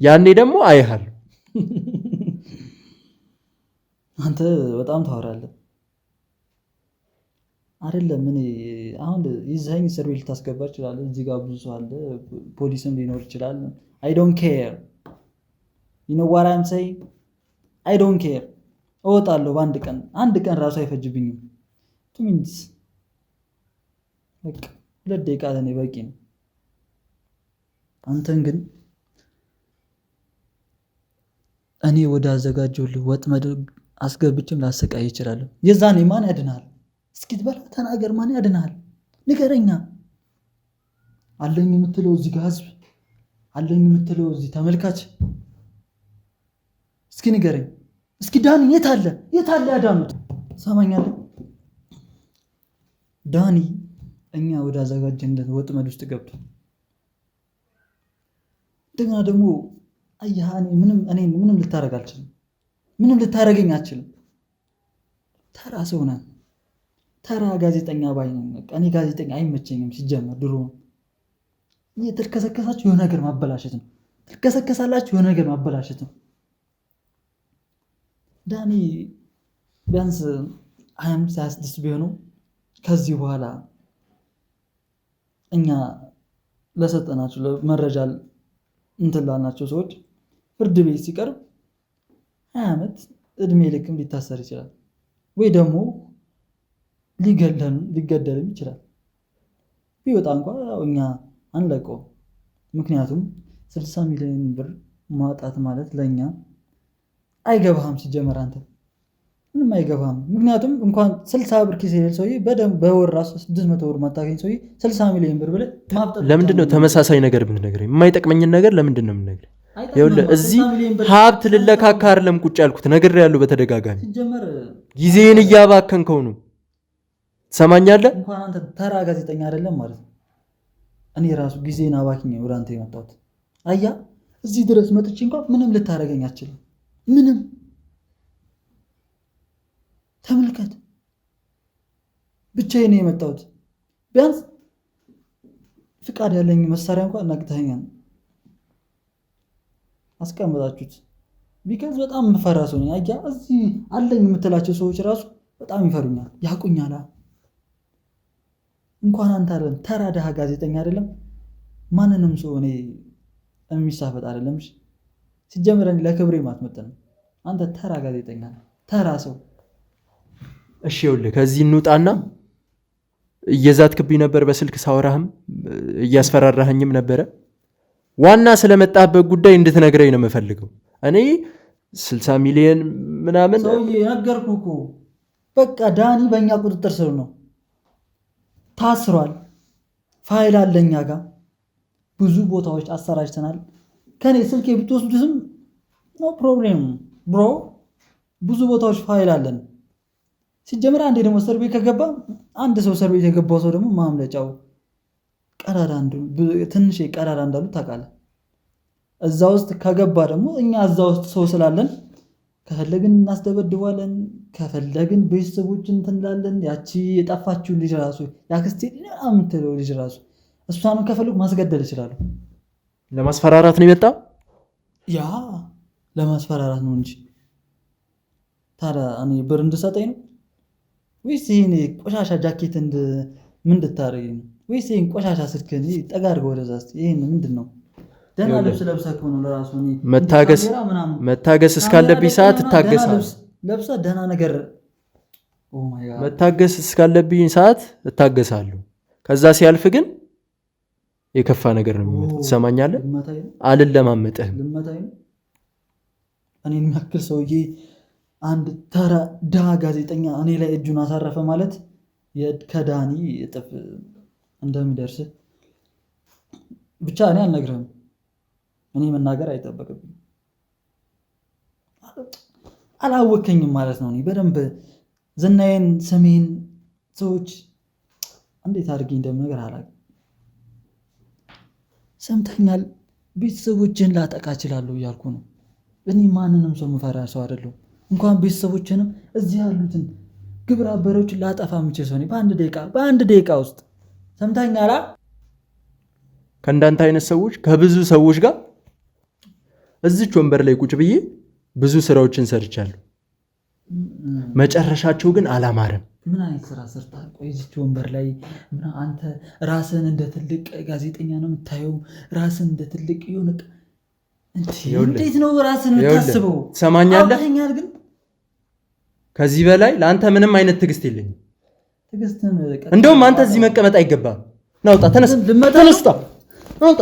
[SPEAKER 3] ያኔ ደግሞ አይሃል።
[SPEAKER 1] አንተ በጣም ታወራለህ አይደለም። እኔ አሁን ይዘኸኝ እስር ቤት ልታስገባ ይችላል። እዚህ ጋር ብዙ ሰው አለ፣ ፖሊስም ሊኖር ይችላል። አይ ዶንት ኬር ዩ ኖ ዋት አም ሴይንግ አይ ዶንት ኬር። እወጣለሁ አንድ ቀን ራሱ አይፈጅብኝም። 2 ሚኒትስ በቃ 2 ደቂቃ ለኔ በቂ ነው። አንተን ግን እኔ ወደ አዘጋጀሁልህ ወጥመድ አስገብቼም ላሰቃይ ይችላል። የዛኔ ማን ያድናል? እስኪ ትበላ ተናገር። ማን ያድናል? ንገረኛ። አለኝ የምትለው እዚህ ጋር ህዝብ አለኝ የምትለው እዚህ ተመልካች እስኪ ንገረኝ። እስኪ ዳኒ የት አለ ያዳኑት? ሰማኛለህ? ዳኒ እኛ ወደ አዘጋጀንለት ወጥመድ ውስጥ ገብቶ እንደገና ደግሞ አያህ ምንም ልታረግ አልችልም። ምንም ልታረገኝ አልችልም። ተራ ሰው ነህ። ተራ ጋዜጠኛ ባይ ነኝ። እኔ ጋዜጠኛ አይመቸኝም ሲጀመር። ድሮ ትልከሰከሳችሁ የሆነ ነገር ማበላሸት ነው። ትልከሰከሳላችሁ የሆነ ነገር ማበላሸት ነው። ዳኒ ቢያንስ 25-26 ቢሆነው ከዚህ በኋላ እኛ ለሰጠናቸው መረጃ እንትን ላልናቸው ሰዎች ፍርድ ቤት ሲቀርብ 20 ዓመት እድሜ ልክም ሊታሰር ይችላል፣ ወይ ደግሞ ሊገደልም ይችላል። ቢወጣ እንኳ እኛ አንለቀውም። ምክንያቱም 60 ሚሊዮን ብር ማውጣት ማለት ለእኛ አይገባህም። ሲጀመር አንተ ምንም አይገባህም። ምክንያቱም እንኳን 60 ብር ኪስ የሌለ ሰውዬ በወር ራሱ 600 ብር ማታገኝ ሰውዬ 60 ሚሊዮን ብር ብለህ ማብጠት
[SPEAKER 3] ለምንድን ነው ተመሳሳይ ነገር የምትነግረኝ? የማይጠቅመኝን ነገር ለምንድን ነው የምትነግረኝ? ይኸውልህ እዚህ ሀብት ልለካካ አይደለም ቁጭ ያልኩት፣ ነግሬሃለሁ በተደጋጋሚ። ጊዜን እያባከንከው ነው። ትሰማኛለህ?
[SPEAKER 1] እንኳን አንተ ተራ ጋዜጠኛ አይደለም ማለት ነው። እኔ ራሱ ጊዜን አባክኜ ወደ አንተ የመጣሁት አያ እዚህ ድረስ መጥቼ እንኳን ምንም ልታረገኝ አትችልም። ምንም ተመልከት፣ ብቻዬን ነው የመጣሁት። ቢያንስ ፍቃድ ያለኝ መሳሪያ እንኳን ነግተኸኛል፣ አስቀምጣችሁት። ቢካዝ በጣም የምፈራ ሰው ነኝ። አያ እዚህ አለኝ የምትላቸው ሰዎች ራሱ በጣም ይፈሩኛል፣ ያቁኛል። እንኳን አንተ አይደለም ተራ ደሃ ጋዜጠኛ አይደለም ማንንም ሰው እኔ የሚሳፈጥ አይደለም። ሲጀምር እኔ ለክብሬ ማትመጥነው አንተ ተራ ጋዜጠኛ ነህ፣ ተራ ሰው።
[SPEAKER 3] እሺ ይኸውልህ ከዚህ እንውጣና እየዛትክብኝ ነበር በስልክ ሳወራህም እያስፈራራኸኝም ነበረ። ዋና ስለመጣህበት ጉዳይ እንድትነግረኝ ነው የምፈልገው። እኔ 60 ሚሊዮን ምናምን
[SPEAKER 1] ሰውዬ ነገርኩህ እኮ። በቃ ዳኒ በእኛ ቁጥጥር ስር ነው፣ ታስሯል። ፋይል አለ እኛ ጋር ብዙ ቦታዎች አሰራጭተናል። ከኔ ስልክ ብትወስዱትም ኖ ፕሮብሌም ብሮ፣ ብዙ ቦታዎች ፋይል አለን። ሲጀምር አንዴ ደግሞ እስር ቤት ከገባ አንድ ሰው እስር ቤት የገባው ሰው ደግሞ ማምለጫው ቀዳዳ ትንሽ ቀዳዳ እንዳሉ ታውቃለህ። እዛ ውስጥ ከገባ ደግሞ እኛ እዛ ውስጥ ሰው ስላለን ከፈለግን እናስደበድባለን፣ ከፈለግን ቤተሰቦች እንትን እንላለን። ያቺ የጠፋችው ልጅ ራሱ ያክስቴ የምትለው ልጅ ራሱ እሷንም ከፈለጉ ማስገደል ይችላሉ።
[SPEAKER 3] ለማስፈራራት ነው የመጣ
[SPEAKER 1] ያ ለማስፈራራት ነው እንጂ ታዲያ እኔ ብር እንድሰጠኝ ነው ወይስ ይሄን ቆሻሻ ጃኬት ምን እንድታደርገኝ ነው? ወይስ ይሄን ቆሻሻ ስልክህን ጠጋ አድርገህ ወደዛ እስኪ ይሄን ምንድን ነው? ደህና ልብስ ለብሰህ ከሆነ ለራሱ
[SPEAKER 3] መታገስ እስካለብኝ ሰዓት እታገሳለሁ።
[SPEAKER 1] ለብሰህ ደህና ነገር
[SPEAKER 3] መታገስ እስካለብኝ ሰዓት እታገሳለሁ። ከዛ ሲያልፍ ግን የከፋ ነገር ነው የሚመጣው። ትሰማኛለህ? አልለማመጥህም።
[SPEAKER 1] እኔን የሚያክል ሰውዬ አንድ ተራ ድሃ ጋዜጠኛ እኔ ላይ እጁን አሳረፈ ማለት ከዳኒ እጥፍ እንደሚደርስ ብቻ እኔ አልነግርህም። እኔ መናገር አይጠበቅብኝ። አላወከኝም ማለት ነው። እኔ በደንብ ዝናዬን ስሜን ሰዎች እንዴት አድርጌ እንደምነገር አላውቅም። ሰምተኛል። ቤተሰቦችን ላጠቃ እችላለሁ እያልኩ ነው። እኔ ማንንም ሰው የምፈራ ሰው አይደለሁም። እንኳን ቤተሰቦችንም እዚህ ያሉትን ግብረ አበሮችን ላጠፋ የምችል ሰው በአንድ ደቂቃ ውስጥ ሰምተኛል።
[SPEAKER 3] ከእንዳንተ አይነት ሰዎች ከብዙ ሰዎች ጋር እዚች ወንበር ላይ ቁጭ ብዬ ብዙ ስራዎችን ሰርቻለሁ። መጨረሻቸው ግን አላማረም።
[SPEAKER 1] ምን አይነት ስራ ሰርታል? ቆይ እዚች ወንበር ላይ አንተ ራስን እንደ ትልቅ ጋዜጠኛ ነው የምታየው? ራስን እንደ ትልቅ የሆነ እንዴት ነው ራስን የምታስበው?
[SPEAKER 3] ትሰማኛለህ? ግን ከዚህ በላይ ለአንተ ምንም አይነት ትዕግስት የለኝም። እንደውም አንተ እዚህ መቀመጥ አይገባም። ናውጣ፣ ተነስ፣ ናውጣ